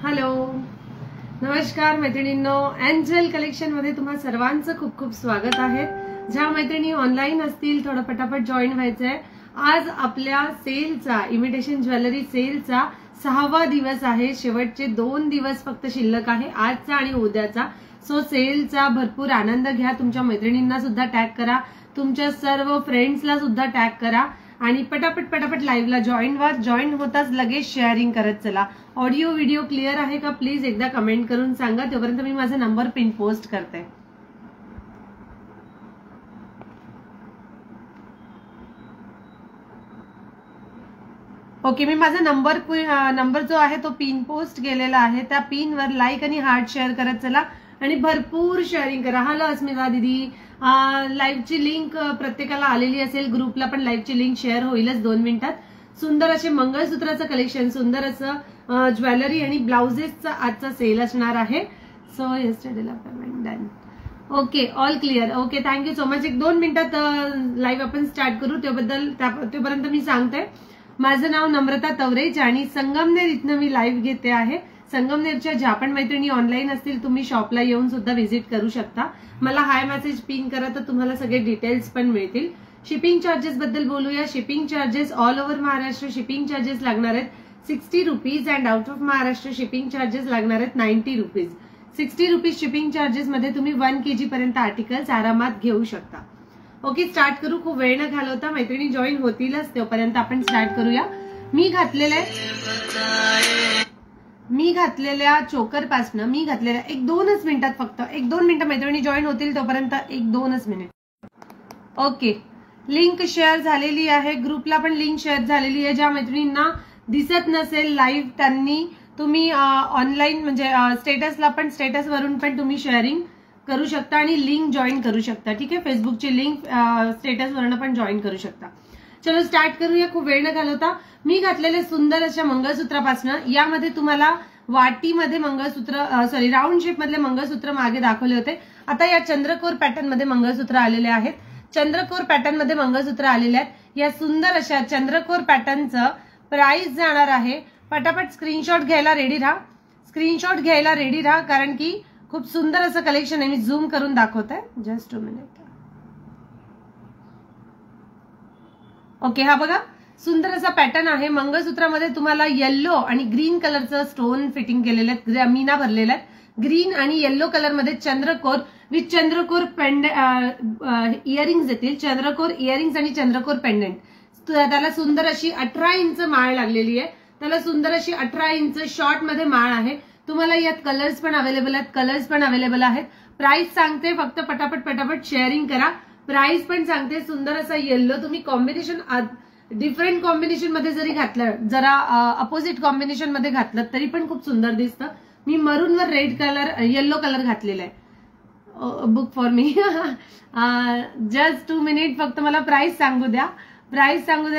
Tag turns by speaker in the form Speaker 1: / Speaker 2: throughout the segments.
Speaker 1: Hello, नमस्कार मैत्रिणींनो. Angel collection मध्ये तुम्हा सर्वांचं खूप खूप स्वागत आहे. ज्या मैत्रिणी ऑनलाईन असतील थोडं पटापट जॉईन व्हायचंय. आज आपल्या सेलचा, इमिटेशन ज्वेलरी सेलचा 6वा दिवस आहे. शेवटचे 2 दिवस फक्त शिल्लक आहे, आजचा आणि उद्याचा. सो सेलचा भरपूर आनंद घ्या. तुमच्या मैत्रिणींना सुद्धा टॅग करा, तुमच्या सर्व फ्रेंड्सला सुद्धा टॅग करा आणि पटापट लाईव्हला जॉईन व्हा. जॉईन होताच लगेच शेअरिंग करत चला. ऑडिओ व्हिडिओ क्लिअर आहे का प्लीज एकदा कमेंट करून सांगा. तोपर्यंत मी माझा नंबर पिन पोस्ट करते. ओके, मी माझा नंबर जो आहे तो पिन पोस्ट केलेला आहे. त्या पिनवर लाईक आणि हार्ट शेअर करत चला आणि भरपूर शेअरिंग करा. हॅलो अस्मिता दीदी, लाईव्हची लिंक प्रत्येकाला आलेली असेल. ग्रुपला पण लाईव्हची लिंक शेअर होईलच 2 मिनिटात. सुंदर असे मंगळसूत्राचं कलेक्शन, सुंदर असं ज्वेलरी आणि ब्लाउजेसचा आजचा सेल असणार आहे. सो येस्टरडेला payment done. Okay, all clear. Okay, thank you so much. 1-2 मिनिटात लाईव्ह आपण स्टार्ट करू. तोपर्यंत मी सांगते, माझं नाव नम्रता तवरेज आणि संगमनेर इथनं मी लाईव्ह घेते आहे. संगमनेरच्या ज्या पण मैत्रिणी ऑनलाईन असतील तुम्ही शॉपला येऊन सुद्धा व्हिजिट करू शकता. मला हाय मेसेज पिन करा तर तुम्हाला सगळे डिटेल्स पण मिळतील. शिपिंग चार्जेस बद्दल बोलूया. Shipping charges all over Maharashtra shipping charges लागणार आहेत 60 rupees and out of Maharashtra shipping charges लागणार आहेत 90 रुपीज. 60 रुपीज शिपिंग चार्जेस मध्ये तुम्ही 1 kg पर्यंत आर्टिकल्स आरामात घेऊ शकता. ओके, स्टार्ट करू. खूप वेळ न घालवता मैत्रिणी जॉईन होतीलच, तोपर्यंत आपण स्टार्ट करूया. मी घातलेल्या चोकर पासनं मी घातलेल्या 1-2च मिनिटात, फक्त 1-2 मिनिटं मैत्रिणी जॉईन होतील तोपर्यंत 1-2च मिनिट. ओके, लिंक शेअर झालेली आहे. ग्रुपला पण लिंक शेअर झालेली आहे. ज्या मैत्रिणींना दिसत नसेल लाईव्ह त्यांनी तुम्ही ऑनलाईन म्हणजे स्टेटसवरून पण तुम्ही शेअरिंग करू शकता आणि लिंक जॉईन करू शकता. ठीक आहे, फेसबुकची लिंक स्टेटसवरून पण जॉईन करू शकता. चलो स्टार्ट करूया. खूप वेळ न घालवता मी घातलेले सुंदर अशा मंगळसूत्रापासून, यामध्ये तुम्हाला वाटीमध्ये मंगळसूत्र राऊंड शेप मधले मंगळसूत्र मागे दाखवले होते. आता या चंद्रकोर पॅटर्न मध्ये मंगळसूत्र आलेले आहेत. चंद्रकोर पॅटर्न मध्ये मंगळसूत्र आलेले आहेत. या सुंदर अशा चंद्रकोर पॅटर्नचं प्राइस जाणार आहे. पटापट स्क्रीनशॉट घ्यायला रेडी राहा, कारण की खूप सुंदर असं कलेक्शन आहे. मी झूम करून दाखवते. Just 2 minute. ओके, हा बघा सुंदर असा पॅटर्न आहे. मंगळसूत्रामध्ये तुम्हाला येल्लो आणि ग्रीन कलरचं स्टोन फिटिंग केलेले आहेत, मीना भरलेल्या आहेत. ग्रीन आणि येल्लो कलर मध्ये चंद्रकोर विथ चंद्रकोर इयरिंग्स येतील. चंद्रकोर इयरिंग्स आणि चंद्रकोर पेंडेंट. त्याला सुंदर अशी 18 इंच माळ लागलेली आहे. त्याला सुंदर अशी 18 इंच शॉर्ट मध्ये माळ आहे. तुम्हाला यात कलर्स पण अवेलेबल आहेत. प्राइस सांगते, फक्त पटापट शेअरिंग करा. प्राइस पण सांगते. सुंदर असा येल्लो तुम्ही कॉम्बिनेशन डिफरंट कॉम्बिनेशन मध्ये जरी घातलं, जरा अपोजिट कॉम्बिनेशन मध्ये घातलं तरी पण खूप सुंदर दिसतं. मी मरूनवर येल्लो कलर घातलेला आहे. Book for me. Just 2 minute, फक्त मला प्राइस सांगू द्या.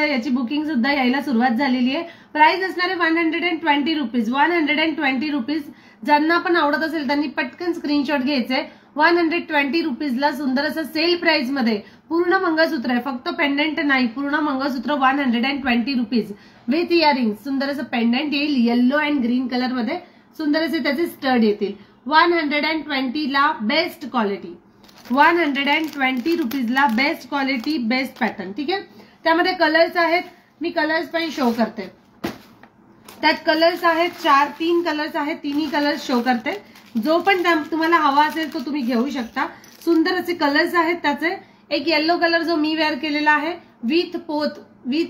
Speaker 1: याची बुकिंग सुद्धा यायला सुरुवात झालेली आहे. प्राइस असणारे 120 रुपीज. 120 रुपीज. ज्यांना पण आवडत असेल त्यांनी पटकन स्क्रीनशॉट घ्यायचे. 120 रुपीजला सुंदर असं सेल प्राइस मध्ये पूर्ण मंगळसूत्र आहे, फक्त पेंडेंट नाही. पूर्ण मंगळसूत्र 120 रुपीज विथ इयरिंग. सुंदर असं पेंडेंट येईल येल्लो अँड ग्रीन कलर मध्ये. सुंदर असे त्याचे स्टड येतील. 120 ला बेस्ट क्वालिटी. 120 रुपीजला बेस्ट क्वालिटी, बेस्ट पॅटर्न. ठीक आहे, त्यामध्ये कलर्स आहेत. मी कलर्स पण शो करते. त्यात कलर्स आहेत 3 कलर्स आहेत. 3ही कलर्स शो करते. जो पण तुम्हाला हवा असेल तो तुम्ही घेऊ शकता. सुंदर असे कलर्स आहेत त्याचे. एक येल्लो कलर जो मी वेअर केलेला आहे विथ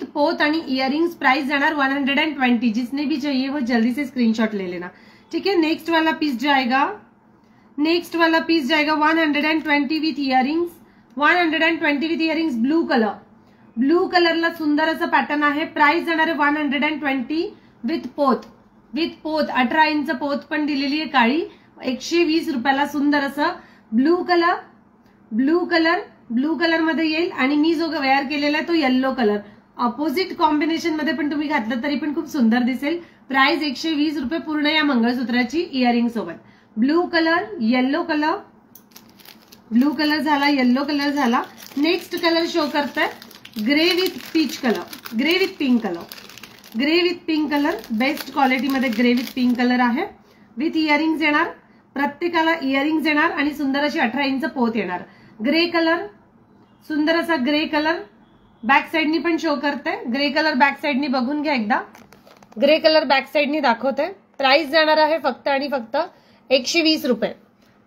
Speaker 1: पोत आणि इयरिंग्स. प्राइस जाणार 120. जिसने भी चाहिए वो जल्दी से स्क्रीनशॉट ले लेना. ठीक है, नेक्स्ट वाला पीस जाएगा 120 with earrings. 120 with earrings. Blue कलरला सुंदर असं पॅटर्न आहे. प्राइस जाणार आहे 120 विथ पोत. 18 इंच पोत पण दिलेली आहे काळी. 120 रुपयाला सुंदर असं ब्लू कलर मध्ये येईल. आणि मी जो वेअर केलेला आहे तो येल्लो कलर. अपोजिट कॉम्बिनेशन मध्ये पण तुम्ही घातलं तरी पण खूप सुंदर दिसेल. प्राइस 120 रुपये पूर्ण या मंगळसूत्राची इयरिंग सोबत. ब्लू कलर झाला, येल्लो कलर झाला. नेक्स्ट कलर शो करताय grey with pink colour. Best quality मध्ये ग्रे विथ पिंक कलर आहे. विथ इयरिंग्स येणार, प्रत्येकाला इयरिंग्स येणार आणि सुंदर अशी 18 इंच पोत येणार. ग्रे कलर, सुंदर असा ग्रे कलर बॅक साइडनी पण शो करते. ग्रे कलर बॅक साइडनी बघून घ्या एकदा. ग्रे कलर बॅक साइडनी दाखवते. प्राइस जाणार आहे फक्त आणि फक्त 120 रुपये.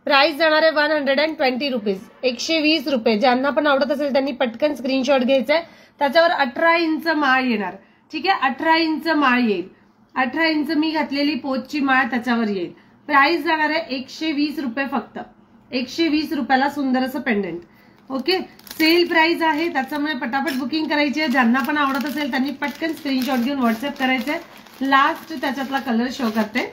Speaker 1: प्राइस जाणार आहे 120 रुपीज. 120 रुपये. ज्यांना पण आवडत असेल त्यांनी पटकन स्क्रीनशॉट घ्यायचाय. त्याच्यावर 18 इंच माळ येणार. ठीक आहे, 18 इंच माळ येईल. 18 इंच मी घातलेली पोतची माळ त्याच्यावर येईल. प्राइस जाणार आहे 120 रुपये फक्त. 120 रुपयाला सुंदर असं पेंडंट. ओके, सेल प्राइस आहे त्याच्यामुळे पटापट बुकिंग करायची आहे. ज्यांना पण आवडत असेल त्यांनी पटकन स्क्रीनशॉट घेऊन व्हॉट्सअप करायचंय. लास्ट त्याच्यातला कलर शो करते.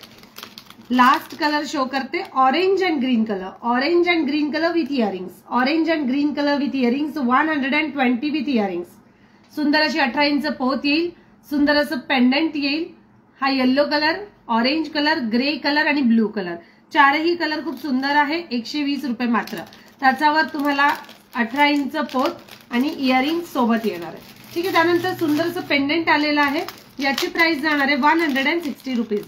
Speaker 1: लास्ट कलर शो करते orange and green colour. Orange and green colour with earrings. Orange and green colour with earrings 120 with earrings. सुंदर अशी 18 इंच पोत येईल. सुंदर असं पेंडंट येईल. हा yellow colour, orange colour, grey colour आणि ब्लू कलर, चारही कलर खूप सुंदर आहे. 120 रुपये मात्र. त्याच्यावर तुम्हाला 18 इंच पोत आणि इयरिंग सोबत येणार आहे. ठीक आहे, त्यानंतर सुंदर असं पेंडंट आलेलं आहे. याची प्राइस जाणार आहे 160 रुपीज.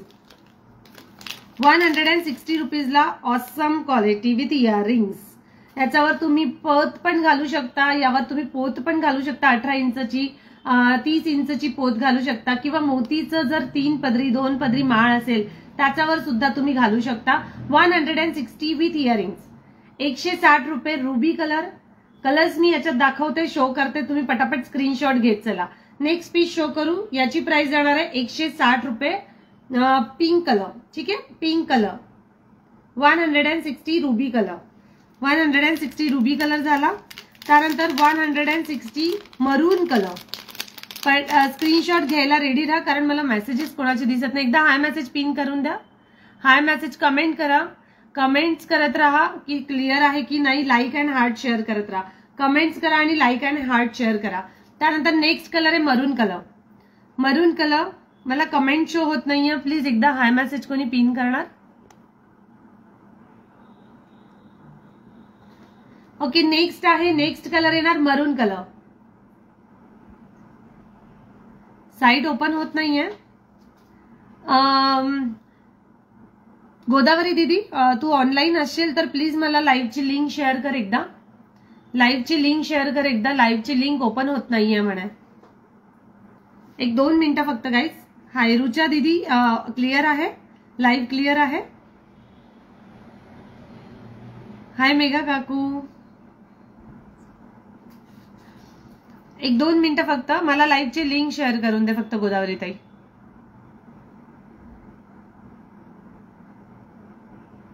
Speaker 1: 160 रुपीजला ऑसम क्वालिटी विथ इयरिंग्स. याच्यावर तुम्ही पोत पण घालू शकता, यावर तुम्ही पोत पण घालू शकता. 18 इंचची 30 इंचची पोत घालू शकता किंवा मोतीचं जर 3 पदरी 2 पदरी माळ असेल त्याच्यावर सुद्धा तुम्ही घालू शकता. 160 विथ इयरिंग्स. 160 रुपये. Ruby colour. कलर्स मी याच्यात दाखवते, शो करते, तुम्ही पटापट स्क्रीनशॉट घेत चला. नेक्स्ट पीस शो करू. याची प्राइस जाणार आहे 160 रुपये. Pink colour. ठीक आहे, pink colour 160 ruby colour. 160 ruby colour झाला. त्यानंतर 160 मरून कलर. स्क्रीनशॉट घ्यायला रेडी राहा कारण मला मेसेजेस कोणाचे दिसत नाही. एकदा हाय मेसेज पिन करून द्या. हाय मेसेज कमेंट करा. कमेंट्स करत राहा की क्लिअर आहे की नाही. लाईक अँड हार्ट शेअर करत राहा. कमेंट्स करा आणि लाईक अँड हार्ट शेअर करा. त्यानंतर नेक्स्ट कलर आहे मरून कलर. मरून कलर मला कमेंट शो होत नाहीये. प्लीज एकदा हाय मेसेज कोणी पिन करणार. ओके, नेक्स्ट आहे. नेक्स्ट कलर येणार मरून कलर. साइट ओपन होत नाहीये. गोदावरी दीदी, तू ऑनलाईन असशील तर प्लीज मला लाईव्हची लिंक शेअर कर एकदा. लाईव्हची लिंक शेअर कर एकदा. लाईव्हची लिंक ओपन होत नाहीये म्हणे. 1-2 मिनिटं फक्त गाईज. हाय रुचा दीदी, क्लिअर आहे. लाईव्ह क्लिअर आहे. हाय मेघा काकू. 1-2 मिनिटं फक्त. मला लाईव्हची लिंक शेअर करून दे फक्त गोदावरी ताई.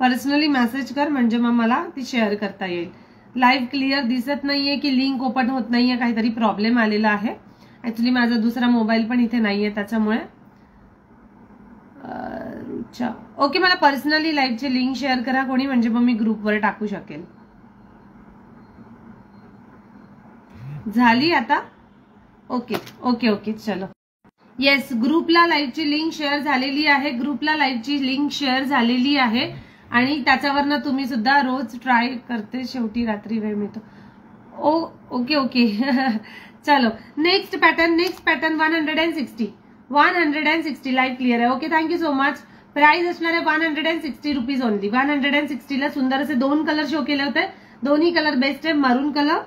Speaker 1: पर्सनली मेसेज कर म्हणजे मग मला ती शेअर करता येईल. लाईव्ह क्लिअर दिसत नाहीये की लिंक ओपन होत नाहीये. काहीतरी प्रॉब्लेम आलेला आहे. ऍक्च्युली माझा दुसरा मोबाईल पण इथे नाहीये त्याच्यामुळे. ओके, मला पर्सनली लाईव्हची लिंक शेअर करा कोणी म्हणजे मग मी ग्रुपवर टाकू शकेल. झाली आता. ओके ओके ओके चलो. येस, ग्रुपला लाईव्हची लिंक शेअर झालेली आहे. ग्रुपला लाईव्हची लिंक शेअर झालेली आहे आणि त्याच्यावरनं तुम्ही सुद्धा रोज ट्राय करते. शेवटी रात्री वेळ मिळतो. ओके ओके चलो. Next pattern. Next pattern 160. 160 live clear आहे. Okay, thank you so much. Price असणार आहे 160 रुपीज ओनली. 160 ला सुंदर असे 2 कलर शो केले होते. दोन्ही कलर बेस्ट आहे. मरून कलर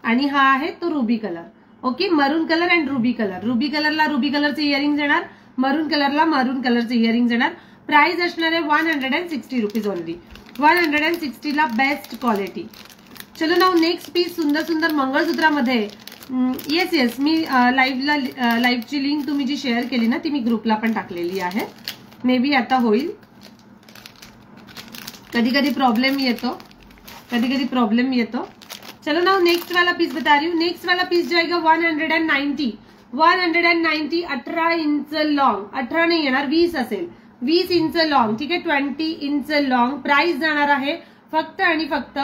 Speaker 1: आणि हा आहे तो ruby colour. Okay, maroon colour and ruby colour. Ruby कलरला रुबी कलरचे इयरिंग्स येणार. मरून कलरला मरून कलरचे इयरिंग्स येणार. प्राइस असणार आहे 160 रुपीज ओनली. 160 ला बेस्ट क्वालिटी. चलो नाव नेक्स्ट पीस. सुंदर सुंदर मंगळसूत्रामध्ये. येस येस, मी लाईव्हची लिंक तुम्ही जी शेअर केली ना ती मी ग्रुपला पण टाकलेली आहे. मे बी आता होईल. कधी कधी प्रॉब्लेम येतो. चलो नाउ नेक्स्ट वाला पीस बता रही हूँ. नेक्स्ट वाला पीस जाएगा 190. 18 इंच लॉन्ग. 18 नाही येणार, 20 असेल. 20 इंच लॉन्ग. ठीक आहे, 20 इंच लॉन्ग. प्राइस जाणार आहे फक्त आणि फक्त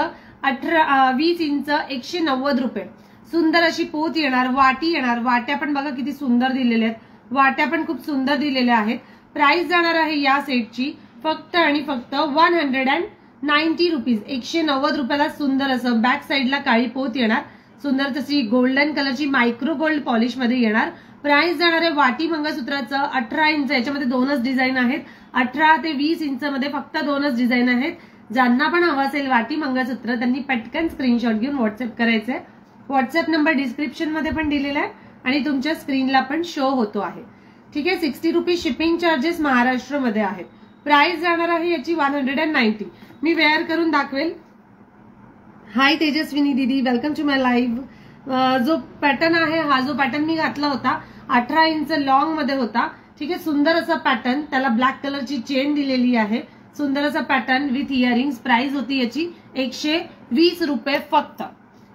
Speaker 1: 20 इंच 190 रुपये. सुंदर अशी पोत येणार. वाटी येणार. वाट्या पण बघा किती सुंदर दिलेल्या आहेत. वाट्या पण खूप सुंदर दिलेल्या आहेत. प्राइस जाणार आहे या सेटची फक्त आणि फक्त 190 रुपीज. 190 रुपयाला सुंदर असं बॅक साइडला काळी पोत येणार. सुंदर तशी गोल्डन कलरची मायक्रो गोल्ड पॉलिश मध्ये येणार. प्राइस जाणार आहे वाटी मंगळसूत्राचं 18 इंच, याच्यामध्ये दोनच डिझाईन आहेत. 18 ते 20 इंच मध्ये फक्त दोनच डिझाईन आहेत. ज्यांना पण हवं असेल वाटी मंगळसूत्र त्यांनी पटकन स्क्रीनशॉट घेऊन व्हॉट्सअप करायचंय. व्हॉट्सअप नंबर डिस्क्रिप्शन मध्ये पण दिलेला आहे आणि तुमच्या स्क्रीनला पण शो होतो आहे. ठीक आहे. 60 रुपीज शिपिंग चार्जेस महाराष्ट्रामध्ये आहेत. प्राइस जाणार आहे याची 190. मी वेअर करून दाखवेल. हाय तेजस्विनी दीदी, वेलकम टू माय लाईव्ह. जो पॅटर्न आहे हा जो पॅटर्न मी घातला होता 18 इंच लॉंग मध्ये होता. ठीक आहे. सुंदर असा पॅटर्न, त्याला ब्लॅक कलरची चेन दिलेली आहे. सुंदर असा पॅटर्न विथ इयरिंग्स. प्राइस होती याची 120 रुपये फक्त.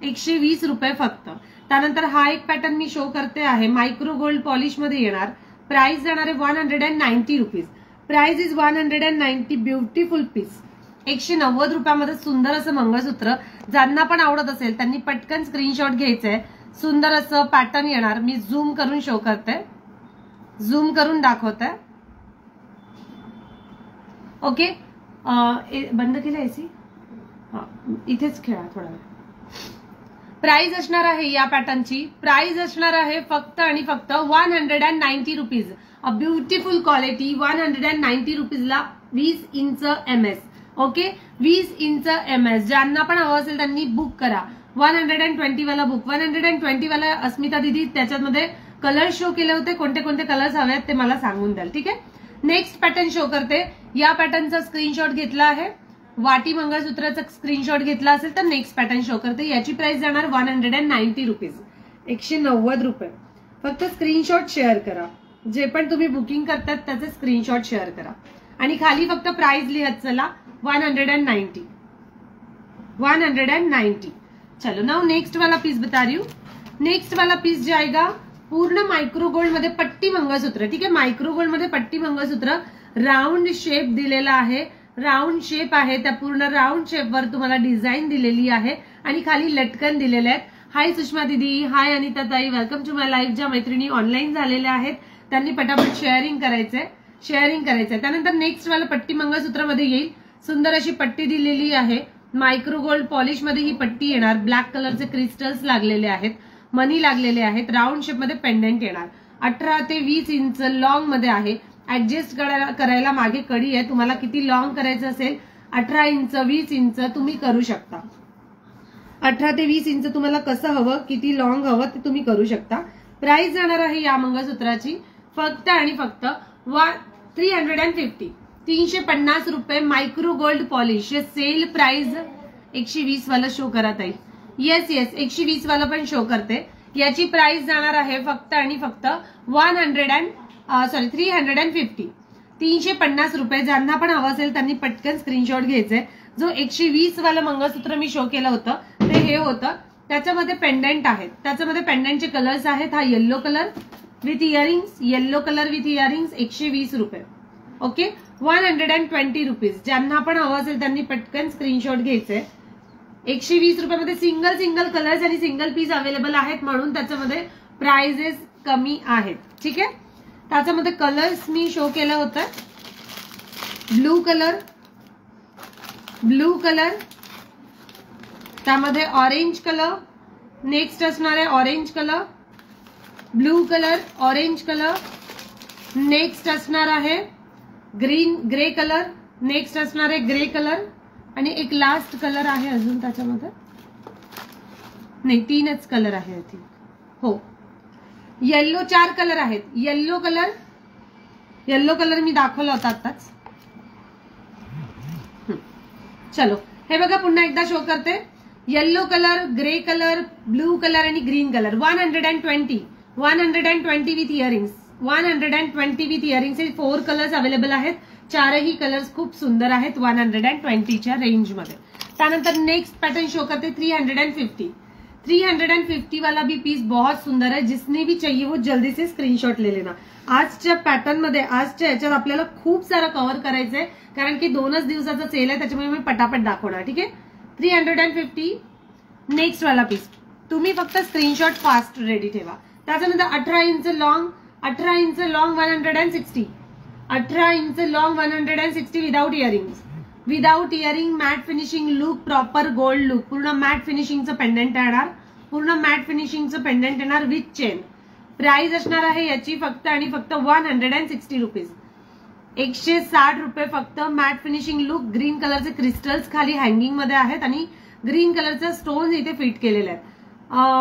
Speaker 1: 120 रुपये फक्त. त्यानंतर हा एक पॅटर्न मी शो करते आहे, मायक्रो गोल्ड पॉलिश मध्ये येणार. प्राइस जाणार आहे 190 rupees. Price is 190. Beautiful piece. 190 रुपयामध्ये सुंदर असं मंगळसूत्र. ज्यांना पण आवडत असेल त्यांनी पटकन स्क्रीनशॉट घ्यायचंय. सुंदर असं पॅटर्न येणार. मी झूम करून शो करते, झूम करून दाखवते. ओके. बंद केलं एसी, इथेच खेळा थोडा वेळ. प्राइस असणार आहे या पॅटर्नची, प्राइस असणार आहे फक्त आणि फक्त 190 rupees. A beautiful quality. 190 रुपीजला 20 inch MS. Okay. 20 inch MS. ज्यांना पण हवं असेल त्यांनी बुक करा. 120 वाला बुक. 120 वाला अस्मिता दीदी त्याच्यामध्ये कलर शो केले होते. कोणते कोणते कलर्स हवे आहेत ते मला सांगून द्याल. ठीक आहे. नेक्स्ट पॅटर्न शो करते. या पॅटर्नचा स्क्रीनशॉट घेतला आहे. वाटी मंगळसूत्राचा स्क्रीनशॉट घेतला असेल तर नेक्स्ट पॅटर्न शो करते. याची प्राइस जाणार 190 रुपीज. 190 रुपये. फक्त स्क्रीनशॉट शेअर करा. जे पण तुम्ही बुकिंग करतात त्याचे स्क्रीनशॉट शेअर करा आणि खाली फक्त प्राइस लिहत चला 190. 190. चलो नाउ नेक्स्ट वाला पीस बता रही हूँ. नेक्स्ट वाला पीस जाएगा पूर्ण मायक्रो गोल्ड मध्ये पट्टी मंगळसूत्र. ठीक आहे. मायक्रो गोल्ड मध्ये पट्टी मंगळसूत्र. राऊंड शेप दिलेला आहे. राऊंड शेप आहे. त्या पूर्ण राऊंड शेपवर तुम्हाला डिझाईन दिलेली आहे आणि खाली लटकन दिलेले आहेत. हाय सुषमा दीदी, हाय अनिता ताई, वेलकम टू माय लाईव्ह. ज्या मैत्रिणी ऑनलाईन झालेल्या आहेत त्यांनी पटापट शेअरिंग करायचंय, शेअरिंग करायचंय. त्यानंतर नेक्स्ट वाला पट्टी मंगळसूत्रामध्ये येईल. सुंदर अशी पट्टी दिलेली आहे. मायक्रो गोल्ड पॉलिश मध्ये ही पट्टी येणार. ब्लॅक कलरचे क्रिस्टल्स लागलेले आहेत, मनी लागलेले आहेत. राऊंड शेप मध्ये पेंडंट येणार. 18 ते 20 इंच लॉंग मध्ये आहे. ऍडजस्ट करायला मागे कडी आहे. तुम्हाला किती लॉंग करायचं असेल 18 इंच 20 इंच तुम्ही करू शकता. 18 ते 20 इंच तुम्हाला कसं हवं, किती लॉंग हवं ते तुम्ही करू शकता. प्राइस जाणार आहे या मंगळसूत्राची फक्त आणि फक्त 350. 350 रुपये. Micro gold polish. Sale price 120 वाला शो करा ताई. येस 120 वाला पण शो करते. याची प्राइस जाणार आहे फक्त आणि फक्त 350. 350 रुपये. ज्यांना पण हवं असेल त्यांनी पटकन स्क्रीनशॉट घ्यायचे. जो 120 वाला मंगळसूत्र मी शो केलं होतं ते हे होतं. त्याच्यामध्ये पेंडंट आहेत. त्याच्यामध्ये पेंडंटचे कलर्स आहेत. हा yellow colour with earrings. Yellow colour with earrings 120 रुपये. ओके. 120 रुपीज. ज्यांना पण हवं असेल त्यांनी पटकन स्क्रीनशॉट घ्यायचे. 120 रुपयामध्ये सिंगल कलर्स आणि सिंगल पीस अवेलेबल आहेत म्हणून त्याच्यामध्ये प्राइजेस कमी आहेत. ठीक आहे. त्याच्यामध्ये कलर्स मी शो केलं होतं. ब्लू कलर, त्यामध्ये ऑरेंज कलर. नेक्स्ट असणार आहे orange colour, blue colour, orange colour. Next असणार आहे ग्रे कलर. नेक्स्ट असणार आहे ग्रे कलर आणि एक लास्ट कलर आहे अजून त्याच्यामध्ये. नाही 3च कलर आहे ती. हो. येल्लो 4 कलर आहेत. येल्लो कलर मी दाखवला होता आताच. चलो हे बघा पुन्हा एकदा शो करते. Yellow colour, grey colour, blue colour आणि green colour. 120 with earrings. 120 with earrings. 4 colours available आहेत. 4ही कलर्स खूप सुंदर आहेत 120च्या रेंजमध्ये. त्यानंतर नेक्स्ट पैटर्न शो करते 350 वाला भी पीस बहुत सुंदर है. जिसने भी चाहिए वो जल्दी से स्क्रीनशॉट ले लेना. आजच्या पॅटर्न मध्ये आजच्या याच्यावर आपल्याला खूप सारं कव्हर करायचंय कारण की 2च दिवसाचा सेल आहे त्याच्यामुळे मी पटापट दाखवणार. ठीक आहे. 350. नेक्स्ट वाला पीस तुम्ही फक्त स्क्रीनशॉट फास्ट रेडी ठेवा. त्याच्यानंतर 18 inch long 160. 18 inch long 160 without earrings. Without earring matte finishing look. Proper gold look. पूर्ण मॅट फिनिशिंगचं पेंडंट येणार. पूर्ण मॅट फिनिशिंगचं पेंडंट येणार विथ चेन. प्राइस असणार आहे याची फक्त आणि फक्त 160 रुपीज. 160 रुपये फक्त. मॅट फिनिशिंग लुक, ग्रीन कलरचे क्रिस्टल्स खाली हँगिंग मध्ये आहेत आणि ग्रीन कलरचे स्टोन्स इथे फिट केलेले आहेत.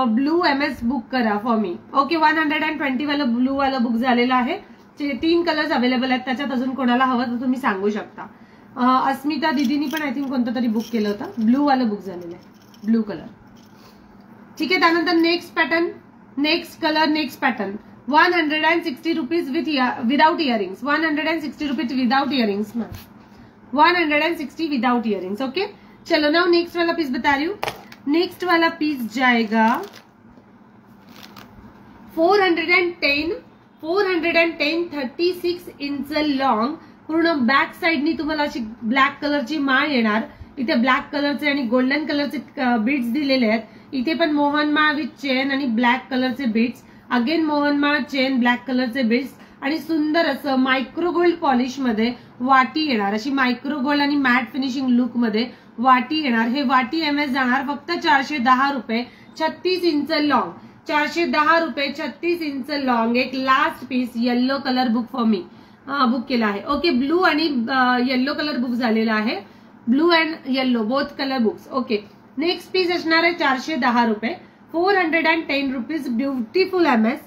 Speaker 1: ब्लू MS बुक करा फॉर मी. ओके 120 वाला ब्लू वाला बुक झालेला आहे. 3 कलर्स अवेलेबल आहेत, त्याच्यात अजून कोणाला हवं तर तुम्ही सांगू शकता. अस्मिता दीदीनी पण आय थिंक कोणतं तरी बुक केलं होतं. ब्लू वाला बुक झालेलं आहे, ब्लू कलर. ठीक आहे. त्यानंतर next pattern, next colour, next pattern 160 rupees without earrings. 160 rupees without earrings. 160 without earrings. Okay चलो नाउ नेक्स्ट वाला पीस बता रही हूँ. नेक्स्ट वाला पीस जाएगा 410 36 इंच लॉन्ग. पूर्ण बॅक साइडनी तुम्हाला अशी ब्लॅक कलरची माळ येणार. इथे ब्लॅक कलरचे आणि गोल्डन कलरचे बीड्स दिलेले आहेत. इथे पण मोहनमाळ विथ चेन आणि ब्लॅक कलरचे बीड्स. अगेन मोहनमाळ, चेन, ब्लॅक कलरचे बीड्स आणि सुंदर असं मायक्रो गोल्ड पॉलिश मध्ये वाटी येणार. अशी मायक्रो गोल्ड आणि मॅट फिनिशिंग लुक मध्ये वाटी येणार. हे वाटी MS जाणार फक्त 410 रुपये. 36 इंच लॉन्ग. 410 रुपये 36 इंच लॉन्ग. एक last piece yellow colour book for me book केला आहे. ओके ब्लू आणि येल्लो कलर बुक झालेला आहे. Blue and yellow both colour books. Okay next piece असणार आहे 410 रुपये. 410 rupees beautiful MS.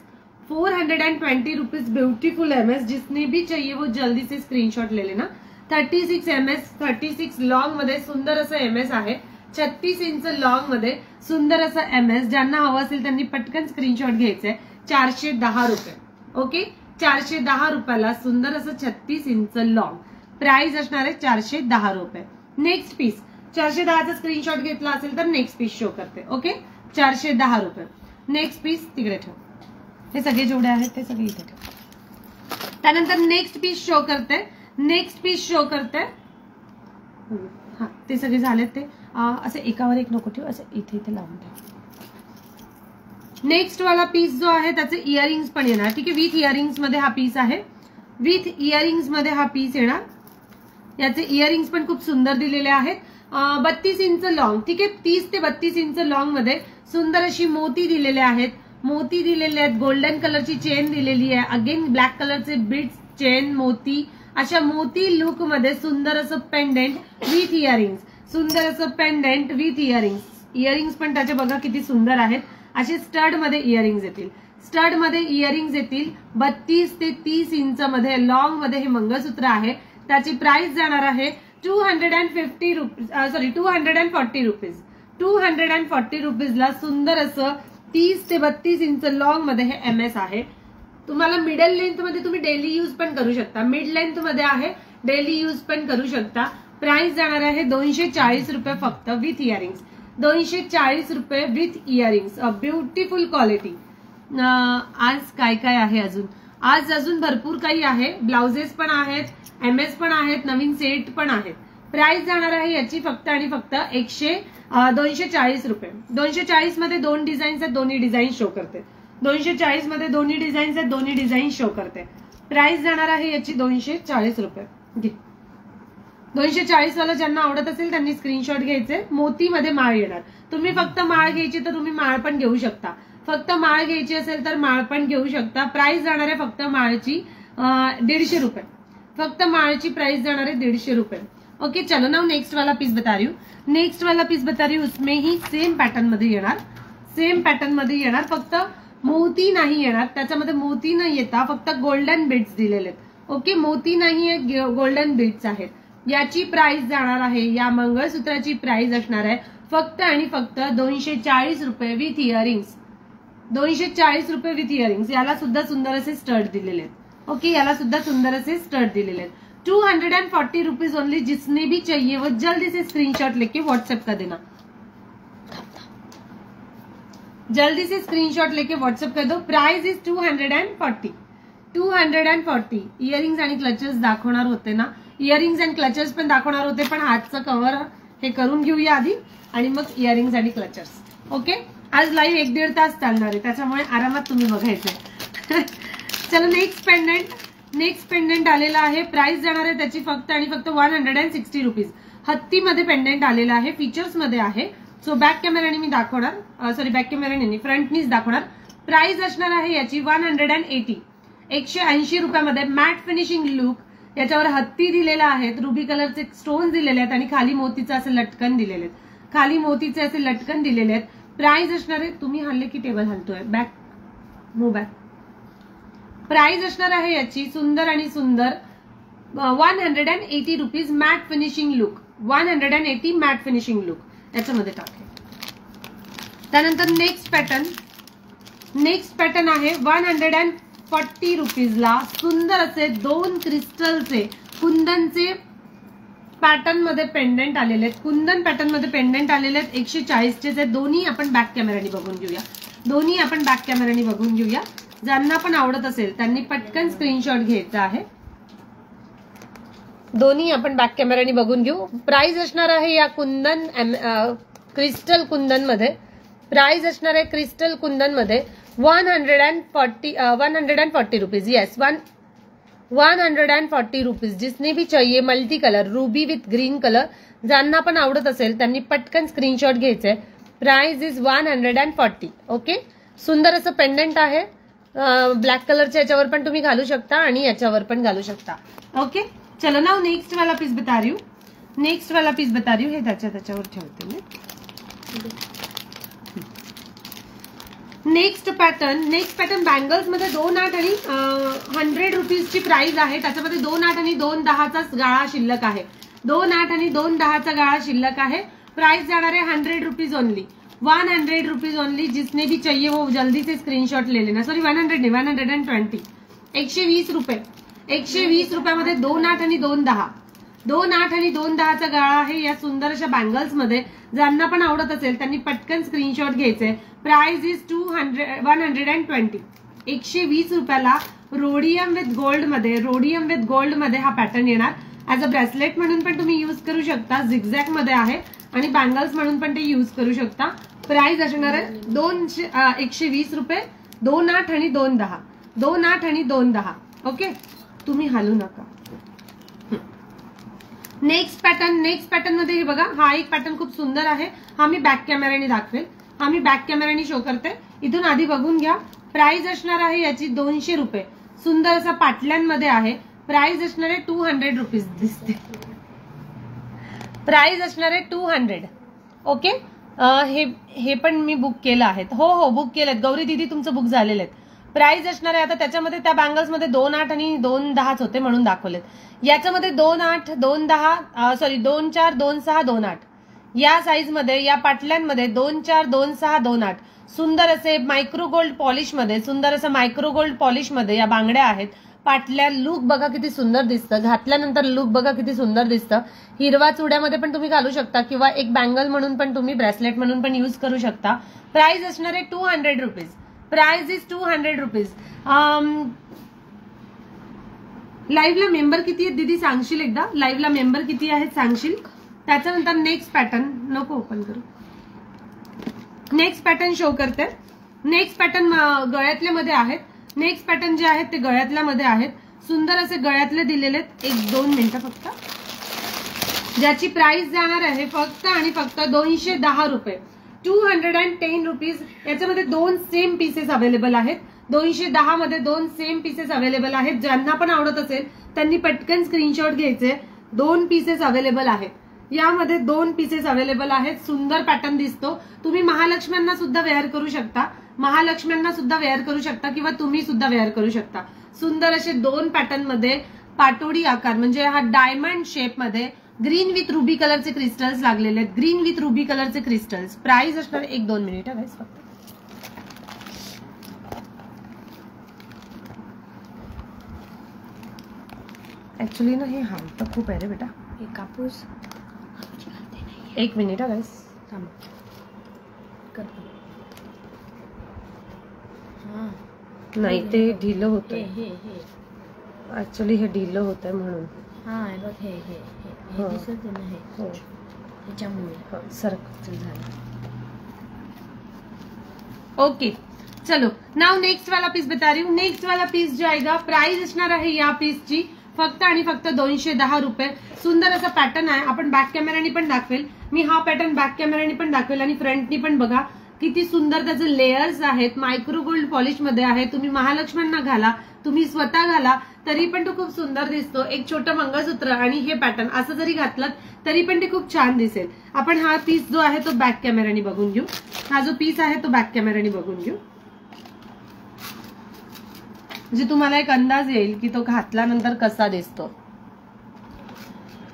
Speaker 1: 420 rupees beautiful MS. जिसने भी चाहिए वो जल्दी से स्क्रीनशॉट ले लेना. 36 MS, 36 लॉन्ग मध्ये सुंदर असं MS आहे. 36 इंच लॉन्ग मध्ये सुंदर असं MS. ज्यांना हवं असेल त्यांनी पटकन स्क्रीनशॉट घ्यायचंय. 410 रुपये. ओके 410 रुपयाला सुंदर असं 36 इंच लॉन्ग. प्राइस असणार आहे 410 रुपये. नेक्स्ट पीस 410चा स्क्रीनशॉट घेतला असेल तर नेक्स्ट पीस शो करते. ओके 410 रुपये. नेक्स्ट पीस तिकडे ठेव. हे सगळे जेवढे आहेत ते सगळे इथे ठेव. त्यानंतर नेक्स्ट पीस शो करते. नेक्स्ट पीस शो करते. हा ते सगळे झालेत. ते असे एकावर एक नको ठेव, असं इथे इथे लावून ठेव. नेक्स्ट वाला पीस जो आहे त्याचे इयरिंग्स पण येणार. ठीक आहे विथ इयरिंग्स मध्ये हा पीस आहे. विथ इयरिंग्स मध्ये हा पीस येणार. याचे इयरिंग्स पण खूप सुंदर दिलेले आहेत. 32 इंच लॉन्ग. ठीक आहे 30 ते 32 इंच लॉन्ग मध्ये सुंदर अशी मोती दिलेले आहेत. मोती दिलेले आहेत. गोल्डन कलरची चेन दिलेली आहे. अगेन ब्लॅक कलरचे बीड्स, चेन, मोती, अशा मोती लुक मध्ये सुंदर असं पेंडेंट विथ इयरिंग्स. सुंदर असं पेंडेंट विथ इयरिंग्स. इयरिंग्स पण त्याचे बघा किती सुंदर आहेत. असे स्टड मध्ये इयरिंग्स येतील. स्टड मध्ये इयरिंग्स येतील. 32 ते 30 इंच मध्ये लॉन्ग मध्ये हे मंगळसूत्र आहे. त्याची प्राइस जाणार आहे 240 रुपीज. 240 रुपीजला सुंदर असं 30 ते 32 इंच लॉन्ग मध्ये हे MS आहे. तुम्हाला मिडल लेंथ मध्ये तुम्ही डेली यूज पण करू शकता. मिड लेंथ मध्ये आहे, डेली यूज पण करू शकता. प्राइस जाणार आहे 240 रुपये फक्त विथ इयरिंग्स. 240 रुपये विथ इयरिंग्स. Beautiful quality. आज काय काय आहे अजून? आज अजून भरपूर काही आहे. ब्लाउजेस पण आहेत, MS पण आहेत, नवीन सेट पण आहेत. प्राइस जाणार आहे याची फक्त आणि फक्त 240 रुपये. 240 मध्ये 2 डिझाईन्स आहेत, दोन्ही डिझाईन शो करते. 240 मध्ये दोन्ही डिझाईन्स आहेत, दोन्ही डिझाईन शो करते. प्राइस जाणार आहे याची 240 रुपये. 240 वाला ज्यांना आवडत असेल त्यांनी स्क्रीनशॉट घ्यायचे. मोतीमध्ये माळ येणार. तुम्ही फक्त माळ घ्यायची तर तुम्ही माळ पण घेऊ शकता. फक्त माळ घ्यायची असेल तर माळ पण घेऊ शकता. प्राइस जाणार आहे फक्त माळची 150 रुपये. फक्त माळची प्राइस जाणार आहे 150 रुपये. ओके चलो नाउ नेक्स्ट वाला पीस बता रही हूँ. नेक्स्ट वाला पीस बता रही हूँ. उसमें ही सेम पॅटर्न मध्ये येणार. सेम पॅटर्न मध्ये येणार. फक्त मोती नाही येणार. त्याच्यामध्ये मोती नाही येता, फक्त गोल्डन बीड्स दिलेले आहेत. ओके मोती नाहीये, गोल्डन बीड्स आहेत. याची प्राइस जाणार आहे, या मंगळसूत्राची प्राइस असणार आहे फक्त आणि फक्त 240 रुपये विथ इयरिंग्स. 240 रुपये विथ इयरिंग्स. याला सुद्धा सुंदर असे स्टड दिलेले आहेत. ओके याला सुद्धा सुंदर असे स्टड दिलेले आहेत. 240 रुपीज ओनली. जिसने भी चाहिए वो जल्दी से स्क्रीनशॉट लेके व्हाट्सएप कर देना. जल्दी से स्क्रीनशॉट लेके व्हाट्सएप कर दो. Price is 240. 240. इयरिंग्स आणि क्लचर्स दाखवणार होते ना. इयरिंग्स अँड क्लचर्स पण दाखवणार होते, पण हातचं कव्हर हे करून घेऊया आधी आणि मग इयरिंग्स आणि क्लचर्स. ओके आज लाईव्ह 1-1.5 तास चालणार आहे, त्याच्यामुळे आरामात तुम्ही बघायचंय. चलो नेक्स्ट पेंडेंट आलेला आहे. प्राइस जाणार आहे त्याची फक्त आणि फक्त 160 रुपीज. हत्तीमध्ये पेंडेंट आलेला आहे, फीचर्स मध्ये आहे. सो बॅक कॅमेराने मी दाखवणार, सॉरी बॅक कॅमेराने नाही, फ्रंटनीच दाखवणार. प्राइस असणार आहे याची 180 180 रुपयामध्ये मॅट फिनिशिंग लुक. याच्यावर हत्ती दिलेला आहेत, रुबी कलरचे स्टोन दिलेले आहेत आणि खाली मोतीचं असं लटकन दिलेले आहेत. खाली मोतीचे असे लटकन दिलेले आहेत. प्राइस असणार आहे, तुम्ही हल्ले की टेबल हलतोय, बॅक मूव बॅक. प्राइस असणार आहे याची सुंदर आणि सुंदर 180 rupees matte finishing look. 180 matte finishing look याच्यामध्ये टाकेल. त्यानंतर नेक्स्ट पॅटर्न आहे 140 रुपीजला सुंदर असे 2 क्रिस्टलचे कुंदनचे पॅटर्न मध्ये पेंडेंट आलेले आहेत. कुंदन पॅटर्न मध्ये पेंडेंट आलेले आहेत. 140 दोन्ही आपण बॅक कॅमेराने बघून घेऊया. ज्यांना पण आवडत असेल त्यांनी पटकन स्क्रीनशॉट घ्यायचा आहे. दोन्ही आपण बॅक कॅमेराने बघून घेऊ. प्राइस असणार आहे या कुंदन क्रिस्टल कुंदन मध्ये. प्राइस असणार आहे क्रिस्टल कुंदन मध्ये 140 रुपीज. Yes 140 rupees. जिसने भी चाहिए multi colour Ruby with green colour, ज्यांना पण आवडत असेल त्यांनी पटकन स्क्रीनशॉट घ्यायचंय. Price is 140. ओके, सुंदर असं पेंडेंट आहे. ब्लॅक कलरच्या याच्यावर पण तुम्ही घालू शकता आणि याच्यावर पण घालू शकता. ओके, चलो नाउ नेक्स्ट वाला पीस बता रही हूँ. हे त्याच्यावर ठेवते मी. नेक्स्ट पॅटर्न बँगल्स मध्ये 2 8 आणि 100 रुपीजची प्राइस आहे. त्याच्यामध्ये 2 8 आणि 2 10चा गाळा शिल्लक आहे. 2 8 आणि 2 10चा गाळा शिल्लक आहे. प्राइस जाणार है 100 रुपीज ओनली. 100 rupees only. जिसने भी चाहिए वो जल्दी से स्क्रीनशॉट ले लेना. सॉरी 100 नहीं, 120. 120 रुपये. 120 रुपयामध्ये 2 8 आणि 2 10. 2 8 आणि 2 10चा गाळा आहे या सुंदर अशा बँगल्स मध्ये. ज्यांना पण आवडत असेल त्यांनी पटकन स्क्रीनशॉट घ्यायचे. Price is 120. 120 रुपयाला रोडियम विथ गोल्ड मध्ये हा पॅटर्न येणार. ऍज अ ब्रेसलेट म्हणून पण तुम्ही युज करू शकता. झिगझॅग मध्ये आहे आणि बँगल्स म्हणून पण ते युज करू शकता. प्राइस असणार आहे 120 रुपये. 2 8 आणि 2 10. 2 8 आणि 2 10. ओके, तुम्ही हलू नका. नेक्स्ट पॅटर्न मध्ये हे बघा, हा एक पॅटर्न खूप सुंदर आहे. हा मी बॅक कॅमेराने दाखवेल. बॅक कॅमेराने शो करते. इथून आधी बघून घ्या. प्राइस असणार आहे याची 200 रुपये. सुंदर असा पाटल्यांमध्ये आहे. प्राइस असणार आहे 200 रुपीज. दिसते प्राइस असणार आहे 200. ओके, हे पण मी बुक केलं आहे. हो बुक केलेत. गौरी दीदी तुमचं बुक झालेलं आहे. प्राइस असणार आहे आता त्याच्यामध्ये त्या बँगल्स मध्ये 2 8 आणि 2 10च होते म्हणून दाखवलेत. याच्यामध्ये 2 8 2 10 सॉरी 2 4 2 6 2 8 या साईज मध्ये या पाटल्यांमध्ये 2 4 2 6 2 8 सुंदर असे मायक्रो गोल्ड पॉलिश मध्ये या बांगड्या आहेत. पाटल्या लुक बघा किती सुंदर दिसतं. घातल्यानंतर लुक बघा किती सुंदर दिसतं. हिरवा चुड्यामध्ये पण तुम्ही घालू शकता किंवा एक बँगल म्हणून पण तुम्ही ब्रेसलेट म्हणून पण युज करू शकता. प्राइस असणार आहे 200 रुपीज. Price is 200 rupees. लाईव्हला मेंबर किती आहेत दीदी सांगशील एकदा? लाईव्हला मेंबर किती आहेत सांगशील? त्याच्यानंतर नेक्स्ट पॅटर्न नको ओपन करू. नेक्स्ट पॅटर्न शो करते. नेक्स्ट पॅटर्न गळ्यातल्या मध्ये आहेत. नेक्स्ट पॅटर्न जे आहेत ते गळ्यातल्या मध्ये आहेत. सुंदर असे गळ्यातले दिलेले आहेत. 1-2 मिनिटं फक्त. ज्याची प्राइस जाणार आहे फक्त आणि फक्त 210 रुपये. 210 रुपीज. याच्यामध्ये 2 सेम पीसेस अवेलेबल आहेत. 210 मध्ये 2 सेम पीसेस अवेलेबल आहेत. ज्यांना पण आवडत असेल त्यांनी पटकन स्क्रीनशॉट घ्यायचे. 2 पीसेस अवेलेबल आहेत. यामध्ये 2 पीसेस अवेलेबल आहेत. सुंदर पॅटर्न दिसतो. तुम्ही महालक्ष्म्यांना सुद्धा वेअर करू शकता किंवा तुम्ही सुद्धा वेअर करू शकता. सुंदर असे 2 पॅटर्न मध्ये पाटोडी आकार म्हणजे हा डायमंड शेप मध्ये ग्रीन विथ रुबी कलरचे क्रिस्टल्स लागलेले आहेत. ग्रीन विथ रुबी कलरचे क्रिस्टल्स. प्राइस असणार 1-2 मिनिट आहे फक्त. ऍक्च्युली ना हे तर खूप आहे रे बेटा.
Speaker 2: हे कापूस
Speaker 1: 1 मिनिट आहे नाही ते ढिलं होतंय. ऍक्च्युली हे ढिलं होतंय म्हणून. ओके चलो नाउ नेक्स्ट वाला पीस बता रही हूँ. नेक्स्ट वाला पीस जो आएगा प्राइस असणार आहे या पीसची फक्त आणि फक्त 210 रुपये. सुंदर असा पॅटर्न आहे. आपण बॅक कॅमेरानी पण दाखवेल. मी हा पॅटर्न बॅक कॅमेरानी पण दाखवेल आणि फ्रंटनी पण बघा. किती सुंदर त्याचे लेयर्स आहेत, मायक्रो गोल्ड पॉलिश मध्ये आहे. तुम्ही महालक्ष्म्यांना घाला, तुम्ही स्वतः घाला तरी पण तो खूप सुंदर दिसतो. एक छोटं मंगळसूत्र आणि हे पॅटर्न असं जरी घातलं तरी पण ते खूप छान दिसेल. आपण हा पीस जो आहे तो बॅक कॅमेराने बघून घेऊ. हा जो पीस आहे तो बॅक कॅमेराने बघून घेऊ, म्हणजे तुम्हाला एक अंदाज येईल की तो घातल्यानंतर कसा दिसतो.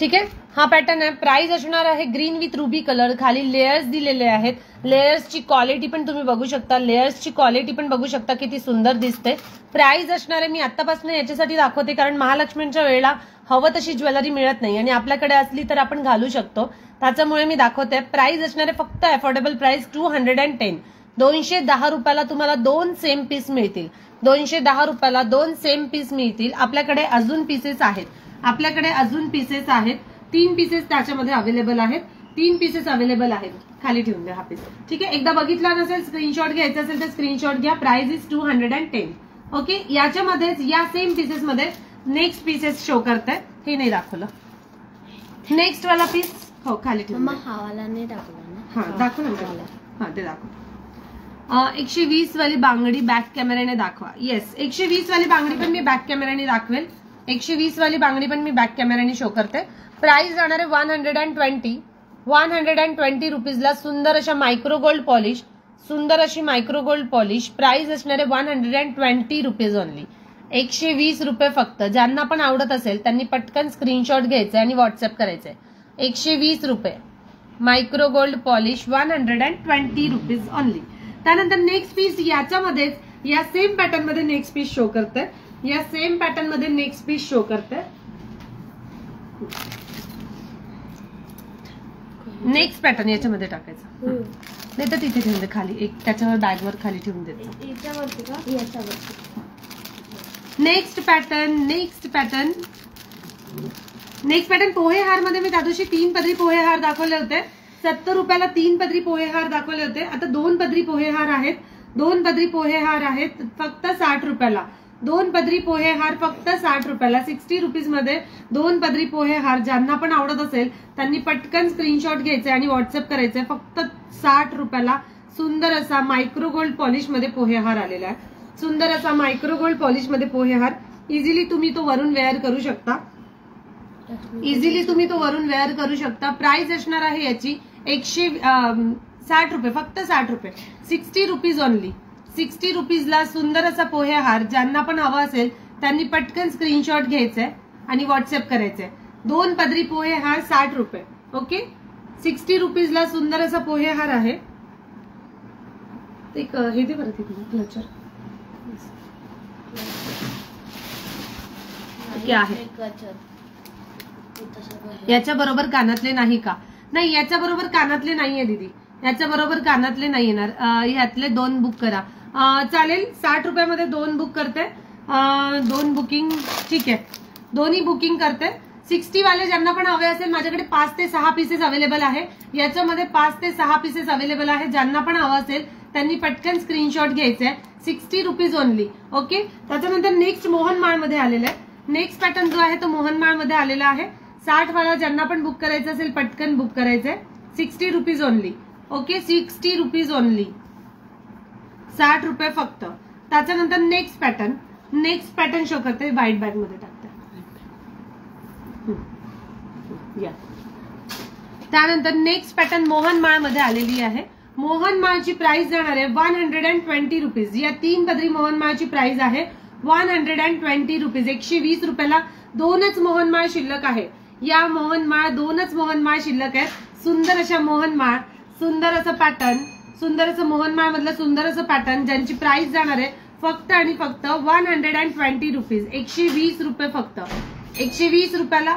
Speaker 1: ठीक आहे, हा पॅटर्न आहे. प्राइस असणार आहे ग्रीन विथ रुबी कलर. खाली लेयर्स दिलेले आहेत. लेयर्सची क्वालिटी पण तुम्ही बघू शकता, लेयर्सची क्वालिटी पण बघू शकता किती सुंदर दिसते. प्राइस असणार आहे, मी आतापासून याच्यासाठी दाखवते कारण महालक्ष्मीच्या वेळेला हवं तशी ज्वेलरी मिळत नाही आणि आपल्याकडे असली तर आपण घालू शकतो, त्याच्यामुळे मी दाखवते. प्राइस असणार आहे फक्त अफोर्डेबल प्राइस 210. 210 रुपयाला तुम्हाला 2 सेम पीस मिळतील. 210 रुपयाला 2 सेम पीस मिळतील. आपल्याकडे अजून पीसेस आहेत, आपल्याकडे अजून पीसेस आहेत. 3 पीसेस त्याच्यामध्ये अवेलेबल आहेत. 3 पीसेस अवेलेबल आहेत. खाली ठेवून द्या हा पीस. ठीक आहे, एकदा बघितला नसेल, स्क्रीनशॉट घ्यायचा असेल तर स्क्रीनशॉट घ्या. Price is 210. ओके, याच्यामध्येच या सेम पीसेस मध्ये नेक्स्ट पीसेस शो करताय. हे नाही दाखवलं. नेक्स्ट वाला पीस हो खाली ठेवून
Speaker 2: हा वाला नाही दाखवला ना.
Speaker 1: हा दाखव ना. हा ते दाखव. 120 वाली बांगडी बॅक कॅमेऱ्याने दाखवा. येस, 120 वाली बांगडी पण मी बॅक कॅमेऱ्याने दाखवेल. 120 वाली बांगडी पण मी बॅक कॅमेऱ्याने शो करते. प्राइस जाणार आहे 120. 120 रुपीजला सुंदर अशा मायक्रो गोल्ड पॉलिश, सुंदर अशी मायक्रो गोल्ड पॉलिश. प्राइस असणार आहे 120 रुपीज ओनली. 120 रुपये फक्त. ज्यांना पण आवडत असेल त्यांनी पटकन स्क्रीनशॉट घ्यायचे आणि व्हॉट्सअप करायचे. 120 रुपये micro gold polish, 120 rupees only. त्यानंतर नेक्स्ट पीस याच्यामध्येच या सेम पॅटर्न मध्ये नेक्स्ट पीस शो करते. या सेम पॅटर्न मध्ये नेक्स्ट पीस शो करते. नेक्स्ट पॅटर्न याच्यामध्ये टाकायचा, नाही तर तिथे ठेवून दे खाली. एक त्याच्यावर बॅगवर खाली ठेवून देतो.
Speaker 2: याच्यावरती का? याच्यावरती.
Speaker 1: Next pattern, next pattern, next pattern पोहे हार मध्ये मी त्या दिवशी 3 पदरी पोहे हार दाखवले होते. 70 रुपयाला 3 पदरी पोहे हार दाखवले होते. आता 2 पदरी पोहे हार आहेत. 2 पदरी पोहे हार आहेत फक्त 60 रुपयाला. 2 पदरी पोहे हार फक्त 60 रुपयाला. 60 रुपीज मध्ये 2 पदरी पोहे हार. ज्यांना पण आवडत असेल त्यांनी पटकन स्क्रीनशॉट घ्यायचे आणि व्हॉट्सअप करायचे. फक्त 60 रुपयाला सुंदर असा मायक्रो गोल्ड पॉलिश मध्ये पोहे हार आलेला आहे. सुंदर असा मायक्रो गोल्ड पॉलिश मध्ये पोहे हार. इझिली तुम्ही तो वरून वेअर करू शकता. इझिली तुम्ही तो वरून वेअर करू शकता. प्राइस असणार आहे याची 160 रुपये, फक्त 60 रुपये. 60 रुपीज ओनली. 60 रुपीजला सुंदर असा पोहे हार. ज्यांना पण हवा असेल त्यांनी पटकन स्क्रीनशॉट घ्यायचंय आणि व्हॉट्सअप करायचंय. 2 पदरी पोहे हार 60 रुपये. ओके, 60 रुपीजला सुंदर असा पोहे हार आहे. एक हे दे बरं तिथे क्लचर. क्या आहे याच्या बरोबर कानातले नाही का? नाही, याच्या बरोबर कानातले नाहीये दीदी. याच्या बरोबर कानातले नाही येणार. ह्यातले 2 बुक करा. चालेल, 60 रुपयामध्ये 2 बुक करते. 2 बुकिंग ठीक आहे. दोन्ही बुकिंग करते. 60 वाले ज्यांना पण हवे असेल माझ्याकडे 5 ते 6 पीसेस अवेलेबल आहे. याच्यामध्ये 5 ते 6 पीसेस अवेलेबल आहे. ज्यांना पण हवं असेल त्यांनी पटकन स्क्रीनशॉट घ्यायचे. 60 रुपीज ओनली. ओके, त्याच्यानंतर नेक्स्ट मोहनमाळ मध्ये आलेला आहे. नेक्स्ट पॅटर्न जो आहे तो मोहनमाळ मध्ये आलेला आहे. 60 वाला ज्यांना पण बुक करायचं असेल पटकन बुक करायचंय. 60 rupees only. Okay, 60 rupees only. 60 रुपये फक्त. त्याच्यानंतर नेक्स्ट पॅटर्न शो करते. व्हाईट बॅग मध्ये टाकते. त्यानंतर नेक्स्ट पॅटर्न मोहनमाळ मध्ये आलेली आहे. मोहनमाळची प्राइस जाणार आहे 120 रुपीज. या 3 पदरी मोहनमाळची प्राइस आहे 120 रुपीज. 120 रुपयाला 2च मोहनमाळ शिल्लक आहे. या मोहनमाळ 2च मोहनमाळ शिल्लक आहे. सुंदर अशा मोहनमाळ, सुंदर असं पॅटर्न, सुंदर असं मोहनमाळ मधलं सुंदर असं पॅटर्न, ज्यांची प्राइस जाणार आहे फक्त आणि फक्त 120 रुपीज. 120 रुपये फक्त. 120 रुपयाला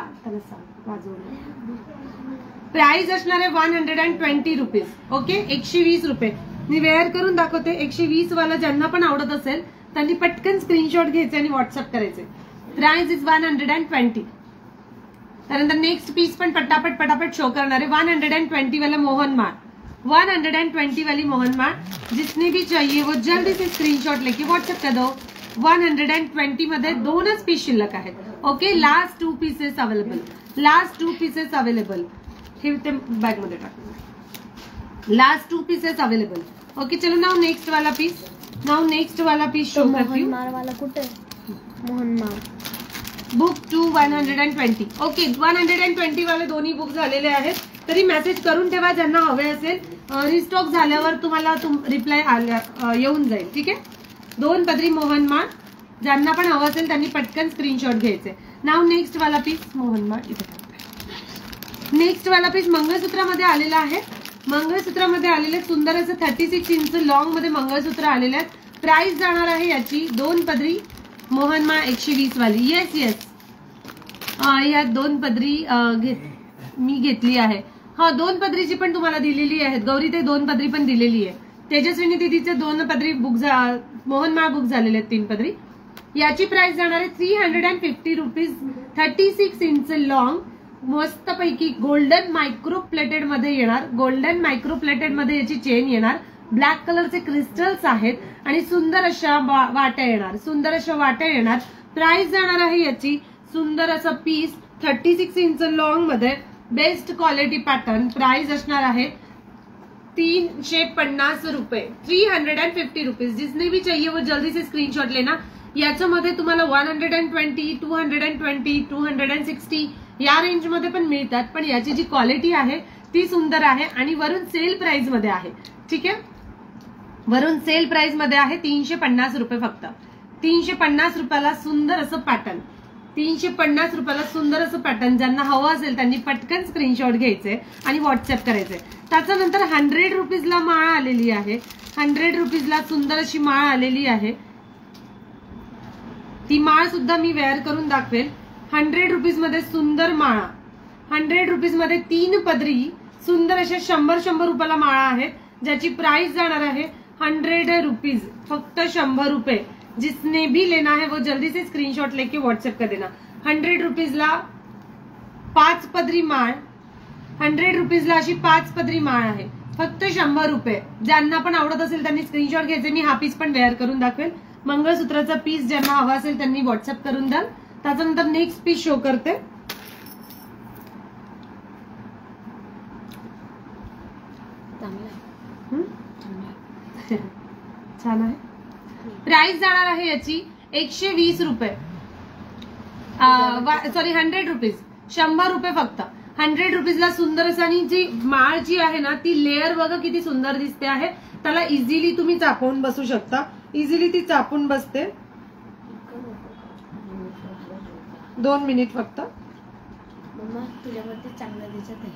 Speaker 1: प्राइस असणार आहे 120 रुपीज. ओके, 120 रुपये. मी वेअर करून दाखवते. 120 वाला ज्यांना पण आवडत असेल त्यांनी पटकन स्क्रीनशॉट घ्यायचे आणि व्हॉट्सअप करायचे. Price is 120. त्यानंतर नेक्स्ट पीस पण पटापट शो करणार आहे. 120 वाला मोहनमाळ. 120 वाली मोहनमाळ. जिसने भी चाहिए वो जल्दी से स्क्रीनशॉट लेके व्हाट्सएप कर दो. 120 मध्ये 2च पीस शिल्लक आहेत. Okay, last 2 pieces available. Last 2 pieces available. हे ते बॅग मध्ये टाकतो. Last 2 pieces available. ओके चलो नाउ नेक्स्ट वाला पीस. नाउ नेक्स्ट वाला पीस शो करती हूँ.
Speaker 2: मोहनमाळ वाला कुठे मोहनमाळ
Speaker 1: बुक टू 120. ओके 120 वाले दोन्ही बुक झालेले आहेत. तरी मेसेज करून ठेवा ज्यांना हवे असेल. रिस्टॉक झाल्यावर तुम्हाला रिप्लाय येऊन जाईल. ठीक आहे. 2 पदरी मोहनमाळ ज्यांना पण हवं असेल त्यांनी पटकन स्क्रीनशॉट घ्यायचे. नाव नेक्स्ट वाला पीस मोहनमाळ इथे. नेक्स्ट वाला पीस मंगळसूत्रामध्ये आलेला आहे. मंगळसूत्रामध्ये आलेले सुंदर असं 36 इंच लॉंग मध्ये मंगळसूत्र आलेले आहेत. प्राइस जाणार आहे याची 2 पदरी मोहनमाळ 120 वाली. येस येस या 2 पदरी मी घेतली आहे. हा 2 पदरीची पण तुम्हाला दिलेली आहेत. गौरी ते 2 पदरी पण दिलेली आहे. तेजस्विनी दीदीचे 2 पदरी बुक मोहनमाळ बुक झालेले आहेत 3 पदरी. याची प्राइस जाणार आहे 350 रुपीज. 36 इंच लॉंग मस्तपैकी गोल्डन मायक्रो प्लेटेड मध्ये येणार. गोल्डन मायक्रो प्लेटेड मध्ये याची चेन येणार. ब्लॅक कलरचे क्रिस्टल्स आहेत आणि सुंदर अशा वाट्या येणार. सुंदर अशा वाट्या येणार. प्राइस जाणार आहे याची सुंदर असं पीस 36 इंच लॉंग मध्ये बेस्ट क्वालिटी पॅटर्न. प्राइस असणार आहे 350 रुपये. 350 रुपीज. जिसने भी चाहिए वो जल्दी से स्क्रीनशॉट लेना. याच्यामध्ये तुम्हाला 120, 220, 260 या रेंज मध्ये पण मिळतात. पण याची जी क्वालिटी आहे ती सुंदर आहे आणि वरून सेल प्राइस मध्ये आहे. ठीक आहे. वरून सेल प्राइस मध्ये आहे 350 रुपये फक्त. 350 रुपयाला सुंदर असं पॅटर्न. 350 रुपयाला सुंदर असं पॅटर्न. ज्यांना हवं असेल त्यांनी पटकन स्क्रीनशॉट घ्यायचे आणि व्हॉट्सअप करायचे. त्याच्यानंतर 100 रुपीजला माळ आलेली आहे. 100 रुपीजला सुंदर अशी माळ आलेली आहे. ती माळ सुद्धा मी वेअर करून दाखवेल. 100 रुपीज मध्ये सुंदर माळा. 100 रुपीज मध्ये 3 पदरी सुंदर अशा 100 रुपयाला माळा आहेत. ज्याची प्राइस जाणार आहे 100 रुपीज. फक्त 100 रुपये. जिसने भी लेना है वो जल्दी से स्क्रीनशॉट लेके व्हाट्सएप कर देना. 100 रुपीजला 5 पदरी माळ. 100 रुपीजला अशी 5 पदरी माळ आहे. फक्त 100 रुपये. ज्यांना पण आवडत असेल त्यांनी स्क्रीनशॉट घ्यायचे. मी हा पीस पण वेअर करून दाखवेल. मंगळसूत्राचा पीस ज्यांना हवा असेल त्यांनी व्हॉट्सअप करून द्याल. त्याच्यानंतर नेक्स्ट पीस शो करते. छान आहे. प्राइस जाणार आहे याची 120 रुपये. Sorry 100 rupees. 100 रुपये फक्त. 100 रुपीजला सुंदर असं. आणि जी माळ जी आहे ना ती लेअर बघा किती सुंदर दिसते आहे. त्याला इझिली तुम्ही चापवून बसू शकता. इझिली ती चापून बसते. 2 मिनिट फक्त.
Speaker 2: मम्मा तुझ्यावरती चांगलं दिसत आहे.